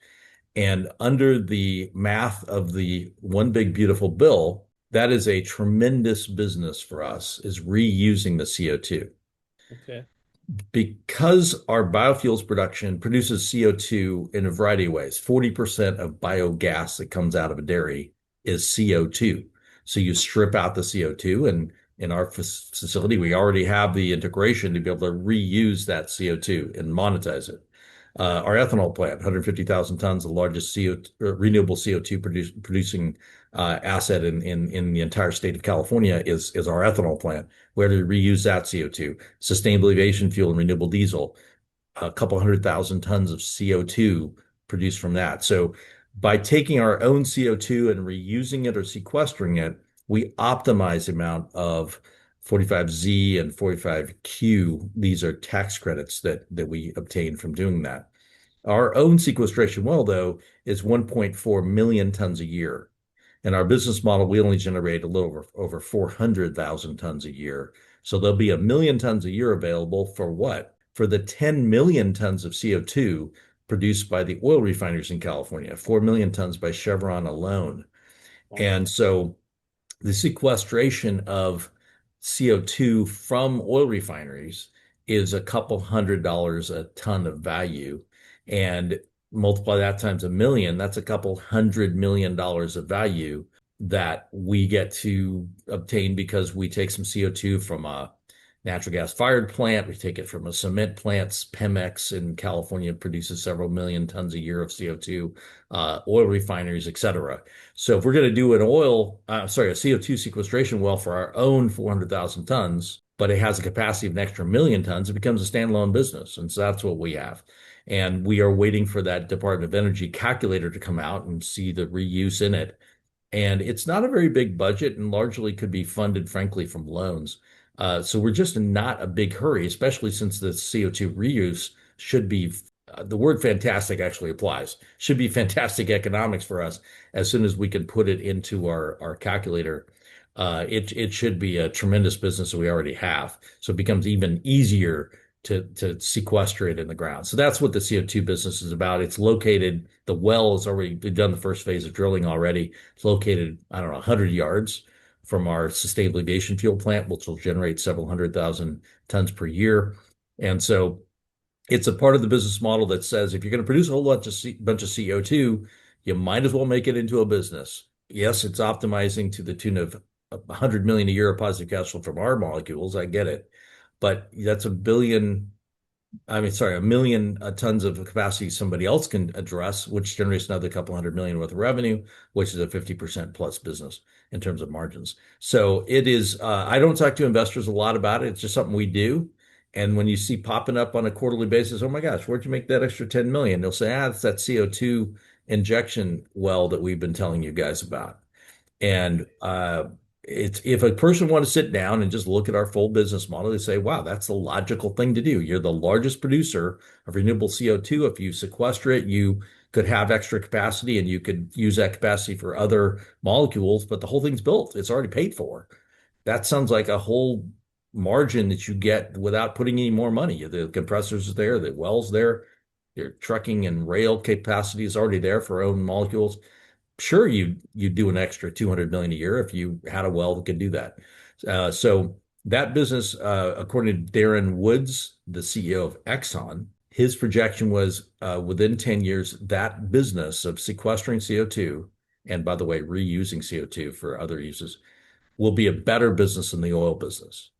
And under the math of the one big beautiful bill, that is a tremendous business for us, is reusing the CO2. Okay. Because our biofuels production produces CO2 in a variety of ways. 40% of biogas that comes out of a dairy is CO2. So you strip out the CO2, and in our facility, we already have the integration to be able to reuse that CO2 and monetize it. Our ethanol plant, 150,000 tons, the largest renewable CO2 producing asset in the entire state of California is our ethanol plant, where to reuse that CO2. Sustainable aviation fuel and renewable diesel, a couple 100,000 tons of CO2 produced from that. So by taking our own CO2 and reusing it or sequestering it, we optimize the amount of 45Z and 45Q. These are tax credits that we obtain from doing that. Our own sequestration well, though, is 1.4 million tons a year. In our business model, we only generate a little over 400,000 tons a year. So there'll be 1 million tons a year available for what? For the 10 million tons of CO2 produced by the oil refineries in California, 4 million tons by Chevron alone. Wow. And so the sequestration of CO2 from oil refineries is a couple $100 a ton of value. And multiply that times 1 million, that's a couple $100 million of value that we get to obtain because we take some CO2 from a natural gas fired plant. We take it from a cement plant. Pemex in California produces several million tons a year of CO2, oil refineries, et cetera. So if we're going to do a CO2 sequestration well for our own 400,000 tons, but it has a capacity of an extra million tons, it becomes a standalone business. And so that's what we have. And we are waiting for that Department of Energy calculator to come out and see the reuse in it. And it's not a very big budget and largely could be funded, frankly, from loans. So we're just in not a big hurry, especially since the CO2 reuse should be the word fantastic actually applies. Should be fantastic economics for us as soon as we can put it into our calculator. It should be a tremendous business that we already have. So it becomes even easier to sequester it in the ground. So that's what the CO2 business is about. It's located, the well has already done the first phase of drilling already. It's located, I don't know, 100 yards from our sustainable aviation fuel plant, which will generate several 100,000 tons per year. And so it's a part of the business model that says if you're going to produce a whole bunch of CO2, you might as well make it into a business. Yes, it's optimizing to the tune of 100 million a year of positive cash flow from our molecules. I get it. But that's a million tons of capacity somebody else can address, which generates another couple 100 million worth of revenue, which is a 50% plus business in terms of margins. So it is, I don't talk to investors a lot about it. It's just something we do. And when you see popping up on a quarterly basis, oh my gosh, where'd you make that extra 10 million? They'll say, it's that CO2 injection well that we've been telling you guys about. And it's if a person want to sit down and just look at our full business model, they say, wow, that's the logical thing to do. You're the largest producer of renewable CO2. If you sequester it, you could have extra capacity and you could use that capacity for other molecules, but the whole thing's built. It's already paid for. That sounds like a whole margin that you get without putting any more money. The compressors are there, the well's there, your trucking and rail capacity is already there for own molecules. Sure, you do an extra 200 million a year if you had a well that could do that. So that business, according to Darren Woods, the CEO of Exxon, his projection was within 10 years, that business of sequestering CO2, and by the way, reusing CO2 for other uses, will be a better business than the oil business.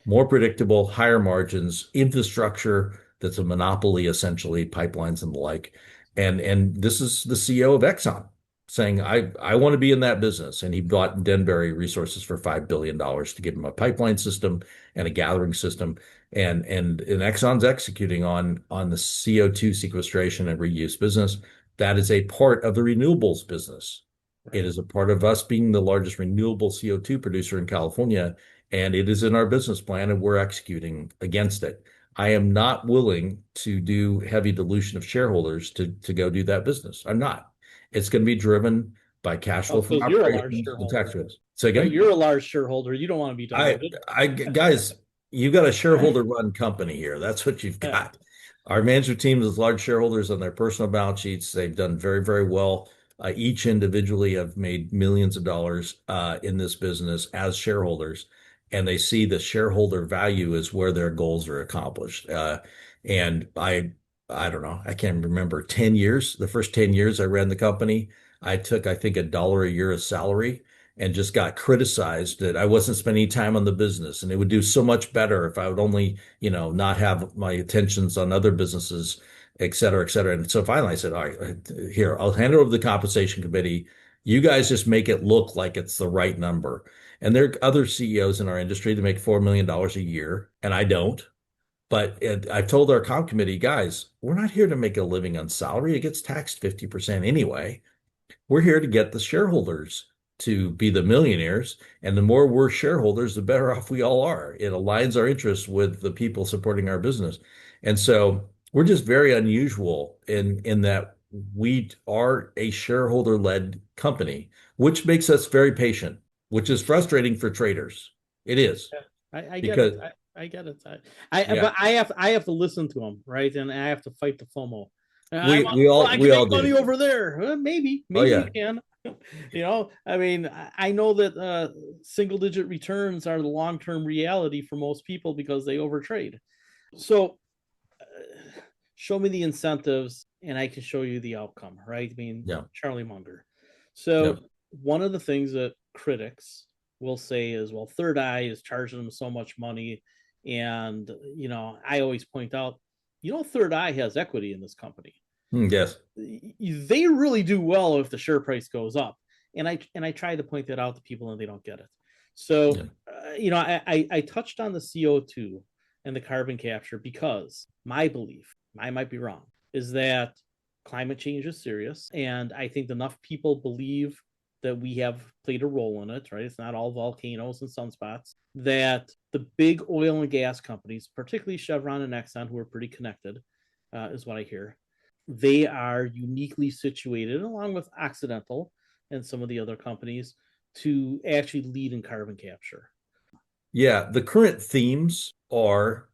More predictable, higher margins, infrastructure that's a monopoly, essentially, pipelines and the like. And this is the CEO of Exxon saying, I want to be in that business. And he bought Denbury Resources for $5 billion to give him a pipeline system and a gathering system. And Exxon's executing on the CO2 sequestration and reuse business. That is a part of the renewables business. Right. It is a part of us being the largest renewable CO2 producer in California, and it is in our business plan, and we're executing against it. I am not willing to do heavy dilution of shareholders to go do that business. I'm not. It's going to be driven by cash flow from you're a large operations and tax shareholder. rates. So again, Right? You're a large shareholder. You don't want to be diluted. Guys, you've got a shareholder-run company here. That's what you've got. Our management team is large shareholders on their personal balance sheets. They've done very, very well. Each individually have made millions of dollars in this business as shareholders, and they see the shareholder value is where their goals are accomplished. And I don't know, I can't remember 10 years. The first 10 years I ran the company, I took, I think, $1 a year of salary and just got criticized that I wasn't spending time on the business. And it would do so much better if I would only, not have my attentions on other businesses, et cetera, et cetera. And so finally I said, all right, here, I'll hand it over to the compensation committee. You guys just make it look like it's the right number. And there are other CEOs in our industry that make $4 million a year, and I don't. But I've told our comp committee, guys, we're not here to make a living on salary. It gets taxed 50% anyway. We're here to get the shareholders to be the millionaires. And the more we're shareholders, the better off we all are. It aligns our interests with the people supporting our business. And so we're just very unusual in that we are a shareholder-led company, which makes us very patient, which is frustrating for traders. It is. I get it. I get it. But I have to listen to them, right? And I have to fight the FOMO. I can make money over there. Maybe you can. I mean, I know that single-digit returns are the long-term reality for most people because they overtrade. So, show me the incentives, and I can show you the outcome, right? I mean, Charlie Munger. So, one of the things that critics will say is, well, Third Eye is charging them so much money. And, I always point out, Third Eye has equity in this company. Yes. They really do well if the share price goes up. And I try to point that out to people and they don't get it. So, Yeah. I touched on the CO2 and the carbon capture because my belief, I might be wrong, is that climate change is serious. And I think enough people believe that we have played a role in it, right? It's not all volcanoes and sunspots, that the big oil and gas companies, particularly Chevron and Exxon, who are pretty connected, is what I hear, they are uniquely situated, along with Occidental and some of the other companies, to actually lead in carbon capture. Yeah, the current themes are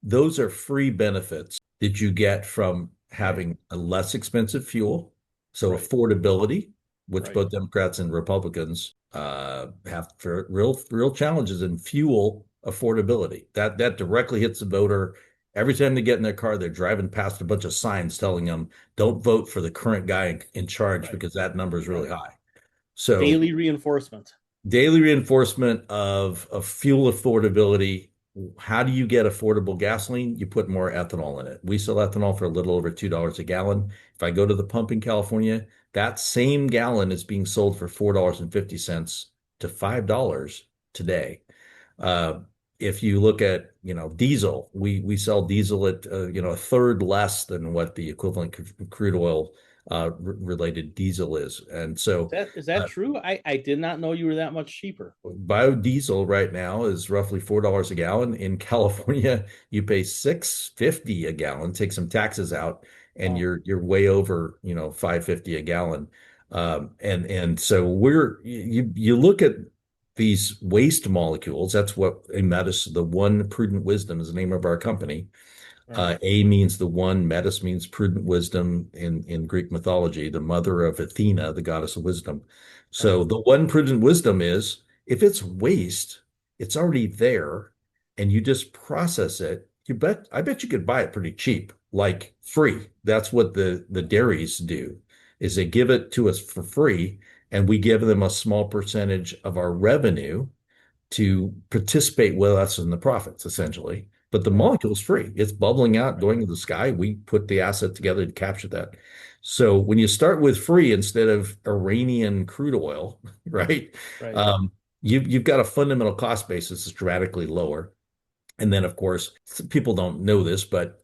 those are free benefits that you get from Right, having a less expensive fuel. So right, affordability, which right, both Democrats and Republicans have for real challenges in fuel affordability. That directly hits the voter. Every time they get in their car, they're driving past a bunch of signs telling them, don't vote for the current guy in charge right, because that number is really right. high. So Daily reinforcement. daily reinforcement of fuel affordability. How do you get affordable gasoline? You put more ethanol in it. We sell ethanol for a little over $2 a gallon. If I go to the pump in California, that same gallon is being sold for $4.50 to $5 today. Uh, if you look at, diesel, we sell diesel at, a third less than what the equivalent crude oil related diesel is. And so Is that true? I did not know you were that much cheaper. biodiesel right now is roughly $4 a gallon. In California, you pay $6.50 a gallon, take some taxes out, and Wow. you're way over, $5.50 a gallon. And so you look at these waste molecules. That's what Aemetis, the one prudent wisdom, is the name of our company. Right, A means the one, Metis means prudent wisdom in Greek mythology, the mother of Athena, the goddess of wisdom. right, So the one prudent wisdom is if it's waste, it's already there, and you just process it. I bet you could buy it pretty cheap, like free. That's what the dairies do, is they give it to us for free, and we give them a small percentage of our revenue to participate with us in the profits, essentially. But the right, molecule is free. It's bubbling out, right, going to the sky. We put the asset together to capture that. So when you start with free instead of Iranian crude oil, right? right, Um, you've got a fundamental cost basis that's dramatically lower. And then, of course, people don't know this, but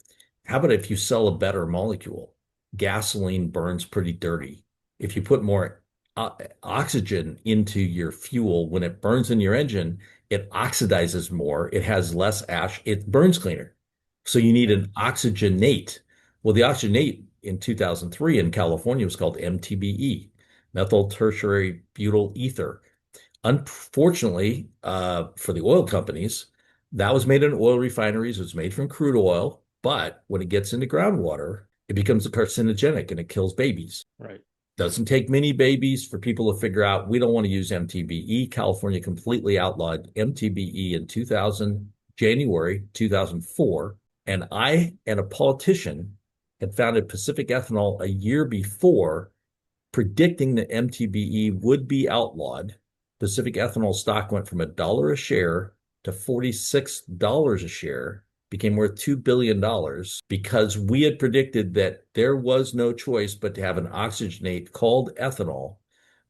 how about if you sell a better molecule? Gasoline burns pretty dirty. If you put more oxygen into your fuel, when it burns in your engine, it oxidizes more. It has less ash. It burns cleaner. So you need right, an oxygenate. Well, the oxygenate in 2003 in California was called MTBE, methyl tertiary butyl ether. Unfortunately, for the oil companies, that was made in oil refineries. It was made from crude oil, but when it gets into groundwater, it becomes carcinogenic and it kills babies. right, Doesn't take many babies for people to figure out we don't want to use MTBE. California completely outlawed MTBE in 2000, January 2004. And I and a politician had founded Pacific Ethanol a year before, predicting that MTBE would be outlawed. Pacific Ethanol stock went from $1 a share to $46 a share, became worth $2 billion because we had predicted that there was no choice but to have an oxygenate called ethanol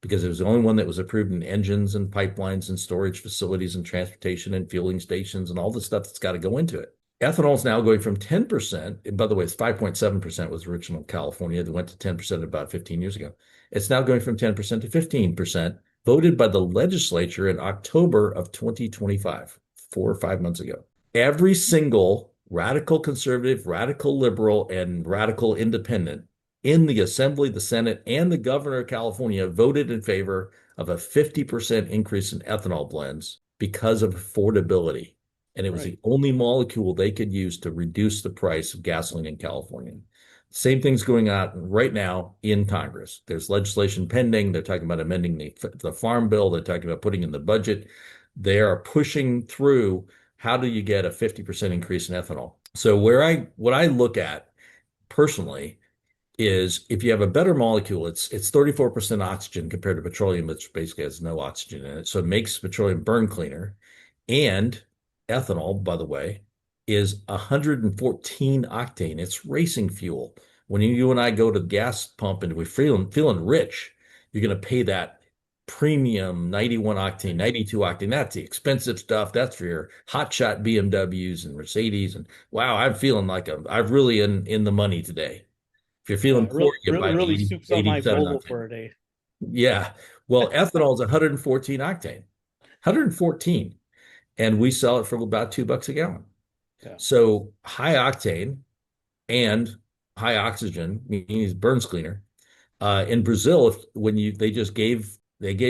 because it was the only one that was approved in engines and pipelines and storage facilities and transportation and fueling stations and all the stuff that's got to go into it. Ethanol is now going from 10%. And by the way, it's 5.7% was original California. That went to 10% about 15 years ago. It's now going from 10% to 15%, voted by the legislature in October of 2025, 4 or 5 months ago. Every single radical conservative, radical liberal, and radical independent in the Assembly, the Senate, and the governor of California voted in favor of a 50% increase in ethanol blends because of affordability. And it was right, the only molecule they could use to reduce the price of gasoline in California. Same thing's going on right now in Congress. There's legislation pending. They're talking about amending the farm bill. They're talking about putting in the budget. They are pushing through how do you get a 50% increase in ethanol? So what I look at personally is if you have a better molecule, it's 34% oxygen compared to petroleum, which basically has no oxygen in it. So it makes petroleum burn cleaner. And ethanol, by the way, is 114 octane. It's racing fuel. When you and I go to the gas pump and we're feeling rich, you're going to pay that premium 91 octane, 92 octane. That's the expensive stuff. That's for your hotshot BMWs and Mercedes. And wow, I'm feeling like I'm really in the money today. If you're feeling Yeah, poor, you buy the really 80, soups up my 87 Volvo octane. for a day. Yeah. Well, ethanol is 114 octane, 114. And we sell it for about $2 a gallon. Yeah. So high octane and high oxygen, meaning it burns cleaner. In Brazil, when they gave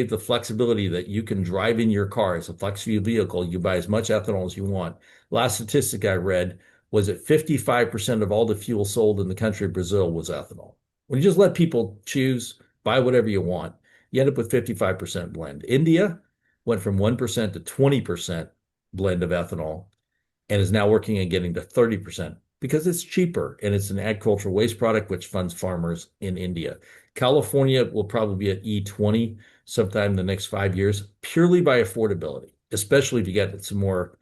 the flexibility that you can drive in your car as a flex fuel vehicle, you buy as much ethanol as you want. Last statistic I read was that 55% of all the fuel sold in the country of Brazil was ethanol. When you just let people choose, buy whatever you want, you end up with 55% blend. India went from 1% to 20% blend of ethanol and is now working on getting to 30% because it's cheaper and it's an agricultural waste product which funds farmers in India. California will probably be at E20 sometime in the next 5 years, purely by affordability, especially if you get some more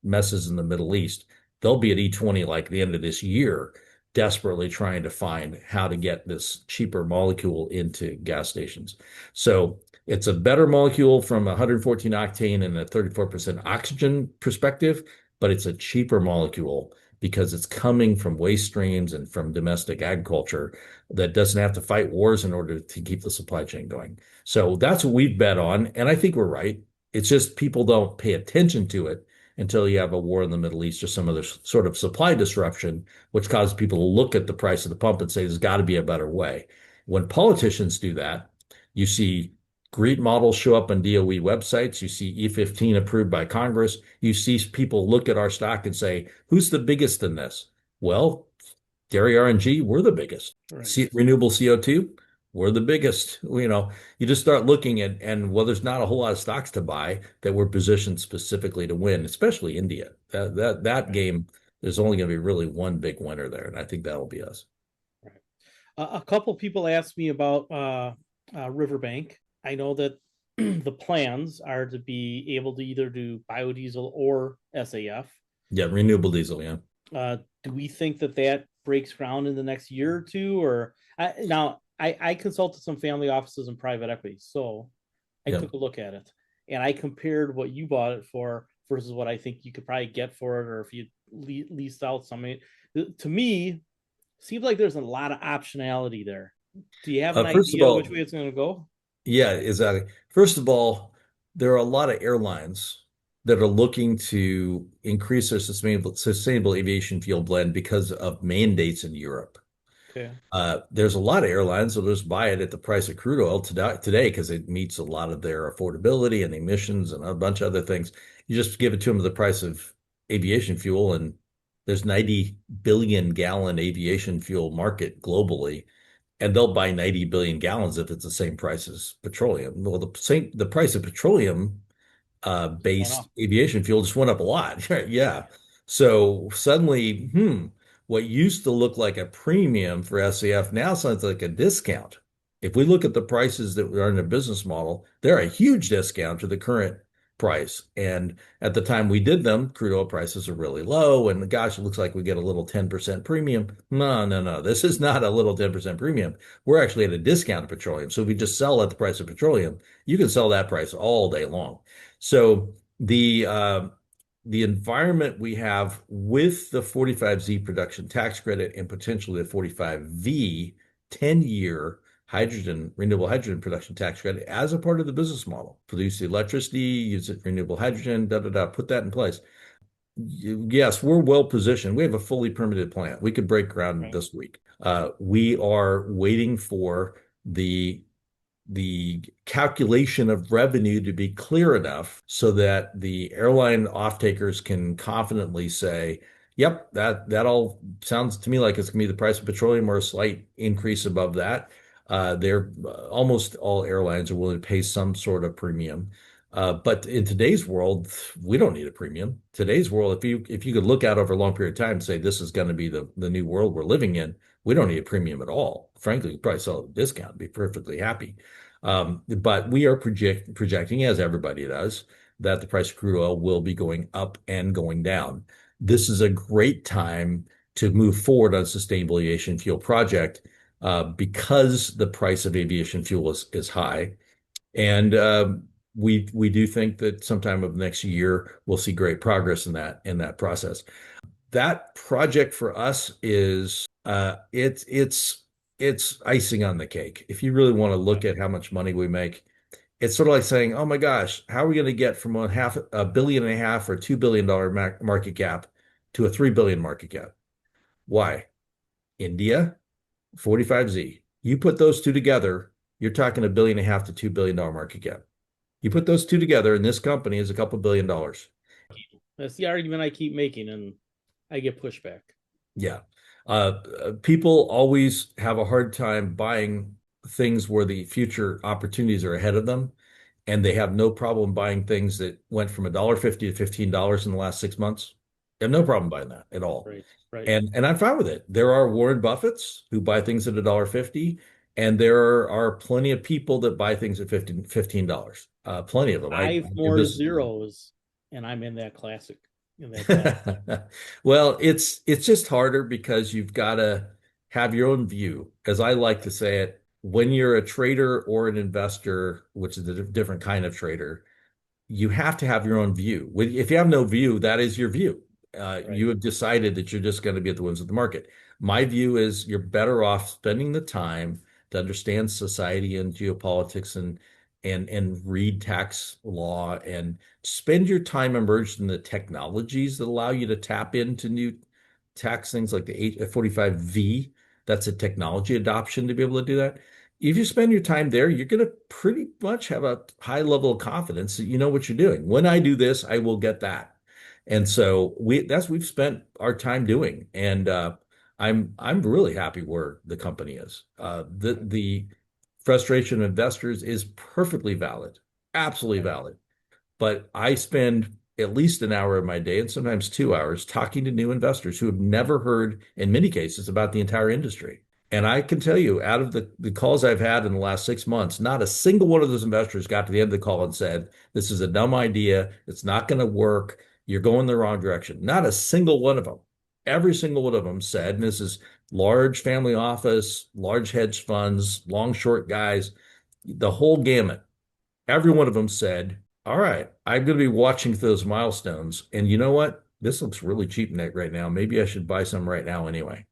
messes in the Middle East. They'll be at E20 like the end of this year, desperately trying to find how to get this cheaper molecule into gas stations. So it's a better molecule from 114 octane and a 34% oxygen perspective, but it's a cheaper molecule because it's coming from waste streams and from domestic agriculture that doesn't have to fight wars in order to keep the supply chain going. So that's what we've bet on. And I think we're right. It's just people don't pay attention to it until you have a war in the Middle East or some other sort of supply disruption, which causes people to look at the price of the pump and say, there's got to be a better way. When politicians do that, you see GREET models show up on DOE websites. You see E15 approved by Congress. You see people look at our stock and say, who's the biggest in this? Well, dairy RNG, we're the biggest. Right. Renewable CO2, we're the biggest. You just start looking at, and well, there's not a whole lot of stocks to buy that were positioned specifically to win, especially India. That game, there's only going to be really one big winner there, and I think that'll be us. Right. A couple people asked me about Riverbank. I know that the plans are to be able to either do biodiesel or SAF. Yeah, renewable diesel. Yeah. Do we think that that breaks ground in the next year or two? Or I consulted some family offices and private equity, so I Yeah. took a look at it and I compared what you bought it for versus what I think you could probably get for it, or if you leased out something. To me, seems like there's a lot of optionality there. Do you have an First of idea which all, way it's going to go? yeah, exactly. First of all, there are a lot of airlines that are looking to increase their sustainable aviation fuel blend because of mandates in Europe. Okay. There's a lot of airlines that'll just buy it at the price of crude oil today because it meets a lot of their affordability and emissions and a bunch of other things. You just give it to them at the price of aviation fuel, and there's 90 billion gallon aviation fuel market globally, and they'll buy 90 billion gallons if it's the same price as petroleum. Well, the price of petroleum based aviation fuel just went up a lot. Yeah. So suddenly, what used to look like a premium for SAF now sounds like a discount. If we look at the prices that are in the business model, they're a huge discount to the current price. And at the time we did them, crude oil prices are really low. And gosh, it looks like we get a little 10% premium. No, no, no. This is not a little 10% premium. We're actually at a discount of petroleum. So if we just sell at the price of petroleum, you can sell that price all day long. So the environment we have with the 45Z production tax credit and potentially the 45V 10-year renewable hydrogen production tax credit as a part of the business model. Produce the electricity, use it renewable hydrogen, put that in place. Yes, we're well positioned. We have a fully permitted plant. We could break ground this week. We are waiting for the calculation of revenue to be clear enough so that the airline off-takers can confidently say, yep, that all sounds to me like it's going to be the price of petroleum or a slight increase above that. They're almost all airlines are willing to pay some sort of premium. But in today's world, we don't need a premium. Today's world, if you could look out over a long period of time and say this is going to be the new world we're living in, we don't need a premium at all. Frankly, we probably sell at a discount and be perfectly happy. But we are projecting, as everybody does, that the price of crude oil will be going up and going down. This is a great time to move forward on a sustainable aviation fuel project because the price of aviation fuel is high. And we do think that sometime of next year we'll see great progress in that process. That project for us is it's icing on the cake. If you really want to Yeah. look at how much money we make, it's sort of like saying, "Oh my gosh, how are we going to get from a billion and a half or $2 billion market cap to a 3 billion market cap?" Why? India, 45Z. You put those two together, you're talking a billion and a half to $2 billion market cap. You put those two together, and this company is a couple $1 billion. That's the argument I keep making, and I get pushback. Yeah. People always have a hard time buying things where the future opportunities are ahead of them, and they have no problem buying things that went from $1.50 to $15 in the last 6 months. They have no problem buying that at all. Right, right. And I'm fine with it. There are Warren Buffetts who buy things at $1.50, and there are plenty of people that buy things at $15. Plenty of them. I Five do more business. zeros, and I'm in that classic, in that class. Well, it's just harder because you've got to have your own view. As I like to say it, when you're a trader or an investor, which is a different kind of trader, you have to have your own view. If you have no view, that is your view. Right. You have decided that you're just going to be at the whims of the market. My view is you're better off spending the time to understand society and geopolitics and read tax law and spend your time immersed in the technologies that allow you to tap into new tax things like the 45V. That's a technology adoption to be able to do that. If you spend your time there, you're going to pretty much have a high level of confidence that you know what you're doing. When I do this, I will get that. And so we've spent our time doing. And I'm really happy where the company is. The frustration of investors is perfectly valid, absolutely Right. valid. But I spend at least an hour of my day and sometimes 2 hours talking to new investors who have never heard, in many cases, about the entire industry. And I can tell you, out of the calls I've had in the last 6 months, not a single one of those investors got to the end of the call and said, "This is a dumb idea. It's not going to work. You're going the wrong direction." Not a single one of them. Every single one of them said, and this is large family office, large hedge funds, long short guys, the whole gamut. Every one of them said, "All right, I'm going to be watching for those milestones. And you know what? This looks really cheap net right now. Maybe I should buy some right now anyway."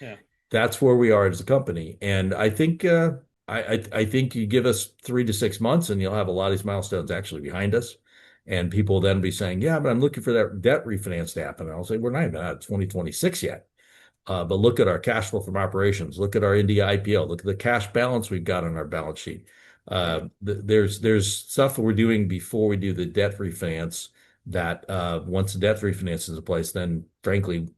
Yeah. That's where we are as a company. And I think I think you give us 3 to 6 months and you'll have a lot of these milestones actually behind us. And people will then be saying, "Yeah, but I'm looking for that debt refinance to happen." And I'll say, "We're not even at 2026 yet. But look at our cash flow from operations. Look at our India IPO. Look at the cash balance we've got on our balance sheet. Right. There's stuff that we're doing before we do the debt refinance that once the debt refinance is in place, then frankly,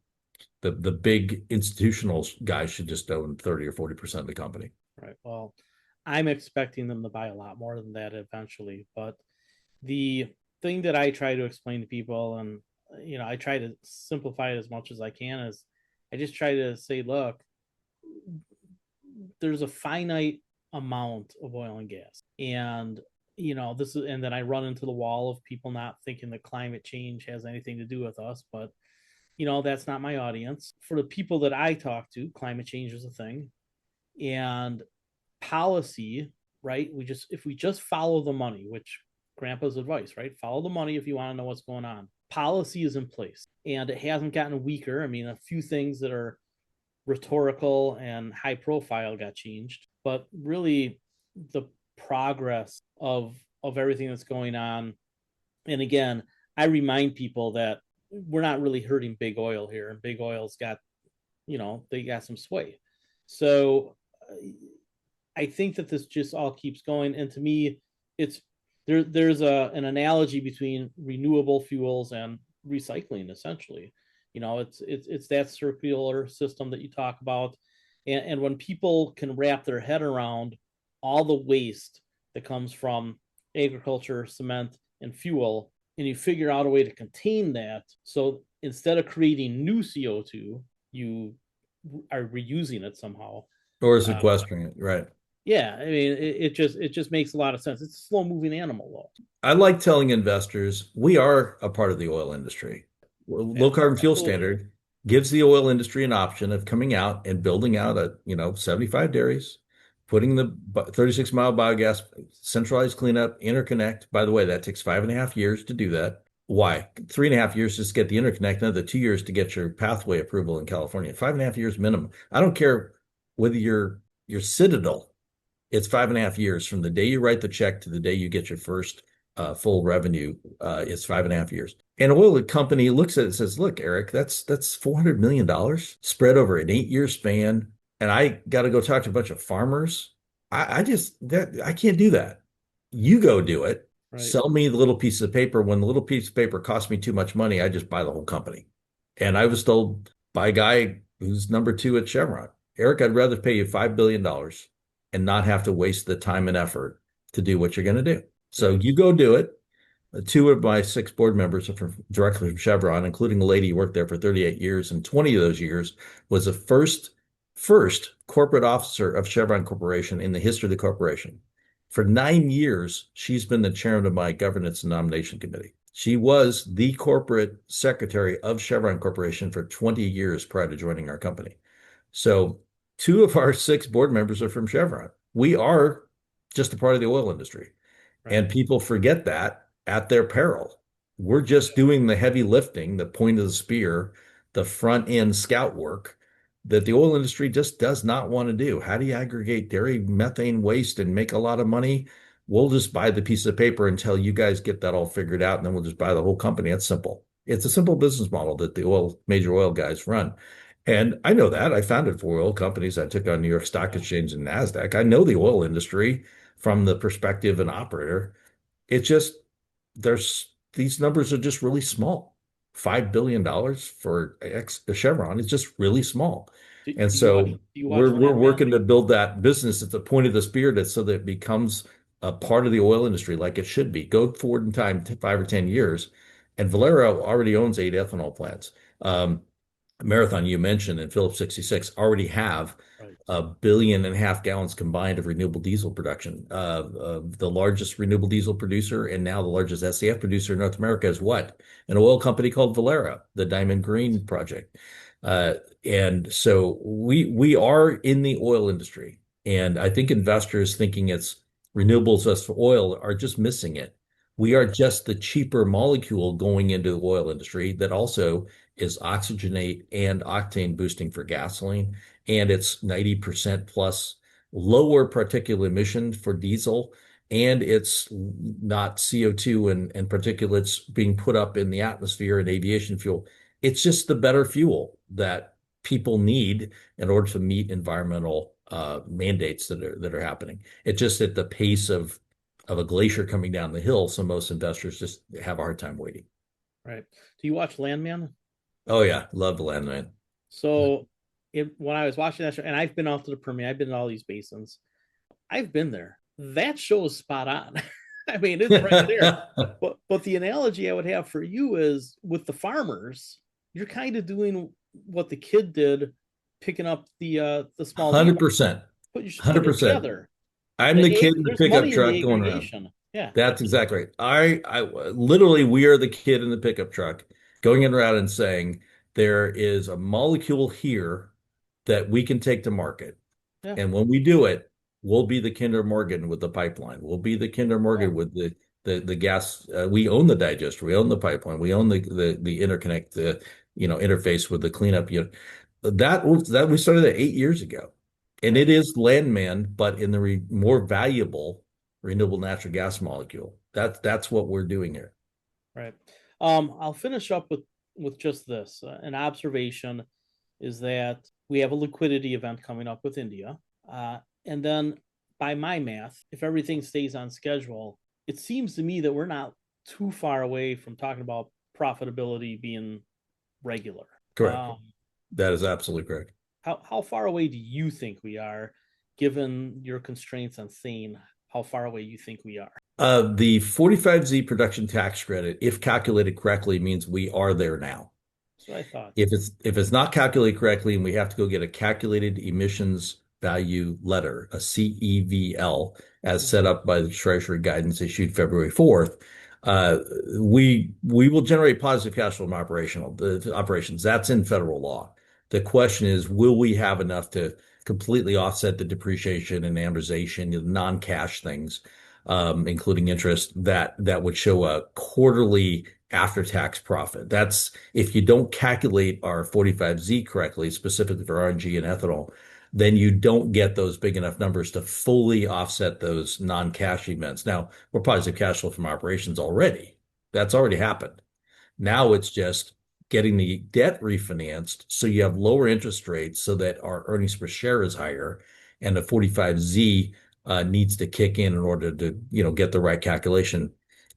the big institutional guys should just own 30 or 40% of the company." Right. Well, I'm expecting them to buy a lot more than that eventually. But the thing that I try to explain to people, and I try to simplify it as much as I can, is I just try to say, look, there's a finite amount of oil and gas. And this is, and then I run into the wall of people not thinking that climate change has anything to do with us, but that's not my audience. For the people that I talk to, climate change is a thing. And policy, right? If we just follow the money, which grandpa's advice, right? Follow the money if you want to know what's going on. Policy is in place and it hasn't gotten weaker. I mean, a few things that are rhetorical and high profile got changed, but really the progress of everything that's going on. And again, I remind people that we're not really hurting big oil here, and big oil's got, they got some sway. So I think that this just all keeps going. And to me, it's there's an analogy between renewable fuels and recycling, essentially. It's that circular system that you talk about. And when people can wrap their head around all the waste that comes from agriculture, cement, and fuel, and you figure out a way to contain that. So instead of creating new CO2, you are reusing it somehow. Or Uh, sequestering it, right? yeah, I mean, it just makes a lot of sense. It's a slow moving animal, though. I like telling investors we are a part of the oil industry. Yeah, Low carbon fuel absolutely. standard gives the oil industry an option of coming out and building out 75 dairies, putting the 36-mile biogas centralized cleanup interconnect. By the way, that takes 5.5 years to do that. Why? 3.5 years just to get the interconnect, another 2 years to get your pathway approval in California. 5.5 years minimum. I don't care whether you're Citadel. It's 5.5 years from the day you write the check to the day you get your first full revenue. It's 5.5 years. And an oil company looks at it and says, "Look, Eric, that's $400 million spread over an 8 year span, and I got to go talk to a bunch of farmers. I can't do that. You go do it. Right. Sell me the little piece of paper. When the little piece of paper costs me too much money, I just buy the whole company." And I was told by a guy who's number two at Chevron, "Eric, I'd rather pay you $5 billion and not have to waste the time and effort to do what you're going to do. So Right. you go do it." Two of my six board members are directly from Chevron, including a lady who worked there for 38 years, and 20 of those years was the first corporate officer of Chevron Corporation in the history of the corporation. For 9 years, she's been the chairman of my governance and nomination committee. She was the corporate secretary of Chevron Corporation for 20 years prior to joining our company. So two of our six board members are from Chevron. We are just a part of the oil industry. Right. And people forget that at their peril. We're just doing the heavy lifting, the point of the spear, the front end scout work that the oil industry just does not want to do. How do you aggregate dairy methane waste and make a lot of money? We'll just buy the piece of paper until you guys get that all figured out, and then we'll just buy the whole company. It's simple. It's a simple business model that the major oil guys run. And I know that. I founded four oil companies. I took on New York Stock Exchange and NASDAQ. I know the oil industry from the perspective of an operator. It's just these numbers are just really small. $5 billion for Chevron is just really small. And so Do you watch we're Landman? working to build that business at the point of the spear so that it becomes a part of the oil industry like it should be. Go forward in time to 5 or 10 years, and Valero already owns 8 ethanol plants. Marathon you mentioned and Phillips 66 already have Right. 1.5 billion gallons combined of renewable diesel production. The largest renewable diesel producer and now the largest SAF producer in North America is what? An oil company called Valero, the Diamond Green Project. And so we are in the oil industry. And I think investors thinking it's renewables as for oil are just missing it. We are just the cheaper molecule going into the oil industry that also is oxygenate and octane boosting for gasoline, and it's 90% plus lower particulate emission for diesel, and it's not CO2 and particulates being put up in the atmosphere and aviation fuel. It's just the better fuel that people need in order to meet environmental mandates that are happening. It's just at the pace of a glacier coming down the hill, so most investors just have a hard time waiting. Right. Do you watch Landman? Oh yeah, love the landman. So when I was watching that show, and I've been out to the Permian, I've been to all these basins. I've been there. That show is spot on. I mean, it's right there. But the analogy I would have for you is with the farmers, you're kind of doing what the kid did, picking up the small needle. 100%. But you should put it 100%. together. I'm the kid in the There's pickup money in truck the going around. aggregation. Yeah. That's exactly right. I literally, we are the kid in the pickup truck going around and saying there is a molecule here that we can take to market. Yeah. And when we do it, we'll be the Kinder Morgan with the pipeline. We'll be the Kinder Morgan Yeah. with the gas. We own the digester. We own the pipeline. We own the interconnect, the interface with the cleanup unit. That we started that 8 years ago, and Right. it is landman, but in the more valuable renewable natural gas molecule. That's what we're doing here. Right. I'll finish up with just this. An observation is that we have a liquidity event coming up with India. And then by my math, if everything stays on schedule, it seems to me that we're not too far away from talking about profitability being regular. Correct. That is absolutely correct. How far away do you think we are, given your constraints on saying how far away you think we are? The 45Z production tax credit, if calculated correctly, means we are there now. That's what I thought. If it's not calculated correctly and we have to go get a calculated emissions value letter, a CEVL, as set up by the Treasury guidance issued February 4th, we will generate positive cash flow from operations. That's in federal law. The question is, will we have enough to completely offset the depreciation and amortization, the non-cash things, including interest, that would show a quarterly after-tax profit. That's if you don't calculate our 45Z correctly, specifically for RNG and ethanol, then you don't get those big enough numbers to fully offset those non-cash events. Now, we're positive cash flow from operations already. That's already happened. Now it's just getting the debt refinanced so you have lower interest rates so that our earnings per share is higher, and the 45Z needs to kick in order to, get the right calculation.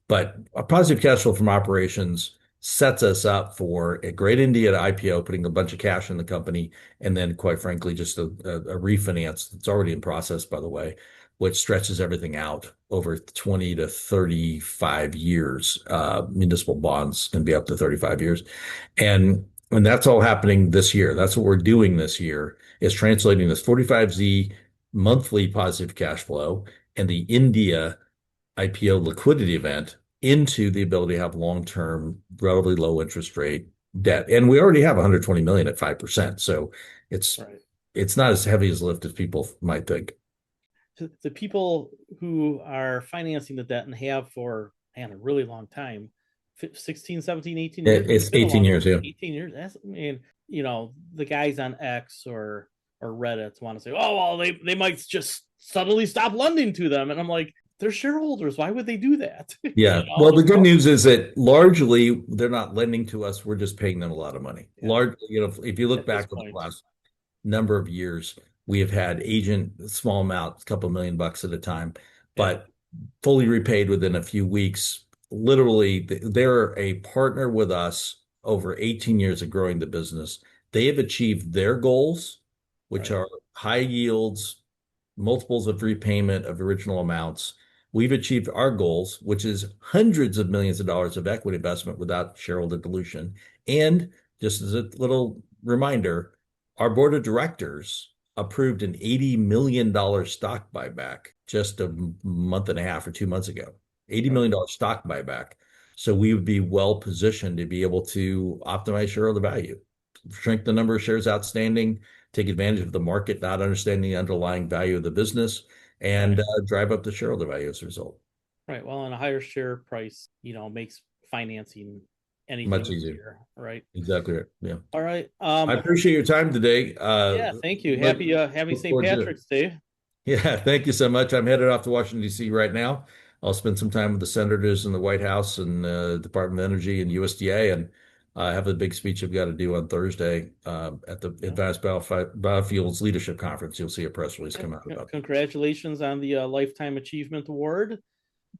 But a positive cash flow from operations sets us up for a great India IPO, putting a bunch of cash in the company, and then, quite frankly, just a refinance that's already in process, by the way, which stretches everything out over 20 to 35 years. Municipal bonds can be up to 35 years. And that's all happening this year. That's what we're doing this year, is translating this 45Z monthly positive cash flow and the India IPO liquidity event into the ability to have long-term, relatively low interest rate debt. And we already have 120 million at 5%. So it's Right. it's not as heavy as lift as people might think. The people who are financing the debt and have for a really long time, 16, 17, 18 years. It's 18 years, yeah. 18 years. That's, I mean, the guys on X or Reddit want to say, oh, well, they might just suddenly stop lending to them. And I'm like, they're shareholders. Why would they do that? Yeah. Well, the good news is that largely they're not lending to us. We're just paying them a lot of money. Yeah. Largely, if you look At back over the last number of years, we have had agent small amount, a couple $1 million at a time, but fully repaid within a few weeks. Literally, they're a partner with us over 18 years of growing the business. They have achieved their goals, which Right. are high yields, multiples of repayment of original amounts. We've achieved our goals, which is hundreds of millions of dollars of equity investment without shareholder dilution. And just as a little reminder, our board of directors approved an $80 million stock buyback just a month and a half or 2 months ago. $80 million stock buyback. So we would be well positioned to be able to optimize shareholder value, shrink the number of shares outstanding, take advantage of the market, not understanding the underlying value of the business, and drive up the shareholder value as a result. Right. Well, and a higher share price, makes financing anything Much easier. right? Exactly right. Yeah. All right. I appreciate your time today. Yeah, thank you. Happy St. Patrick's Day. Yeah, thank you so much. I'm headed off to Washington, D.C. right now. I'll spend some time with the senators in the White House and Department of Energy and USDA, and I have a big speech I've got to do on Thursday at the Advanced Biofuels Leadership Conference. You'll see a press release come out about that. Congratulations on the Lifetime Achievement Award.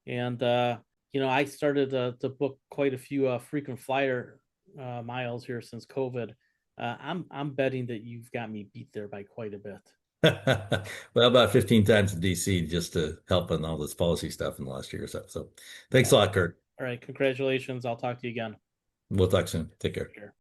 And, I started to book quite a few frequent flyer miles here since COVID. I'm betting that you've got me beat there by quite a bit. Well, about 15 times in DC just to help on all this policy stuff in the last year or so. So thanks a lot, Kurt. All right. Congratulations. I'll talk to you again. We'll talk soon. Take care.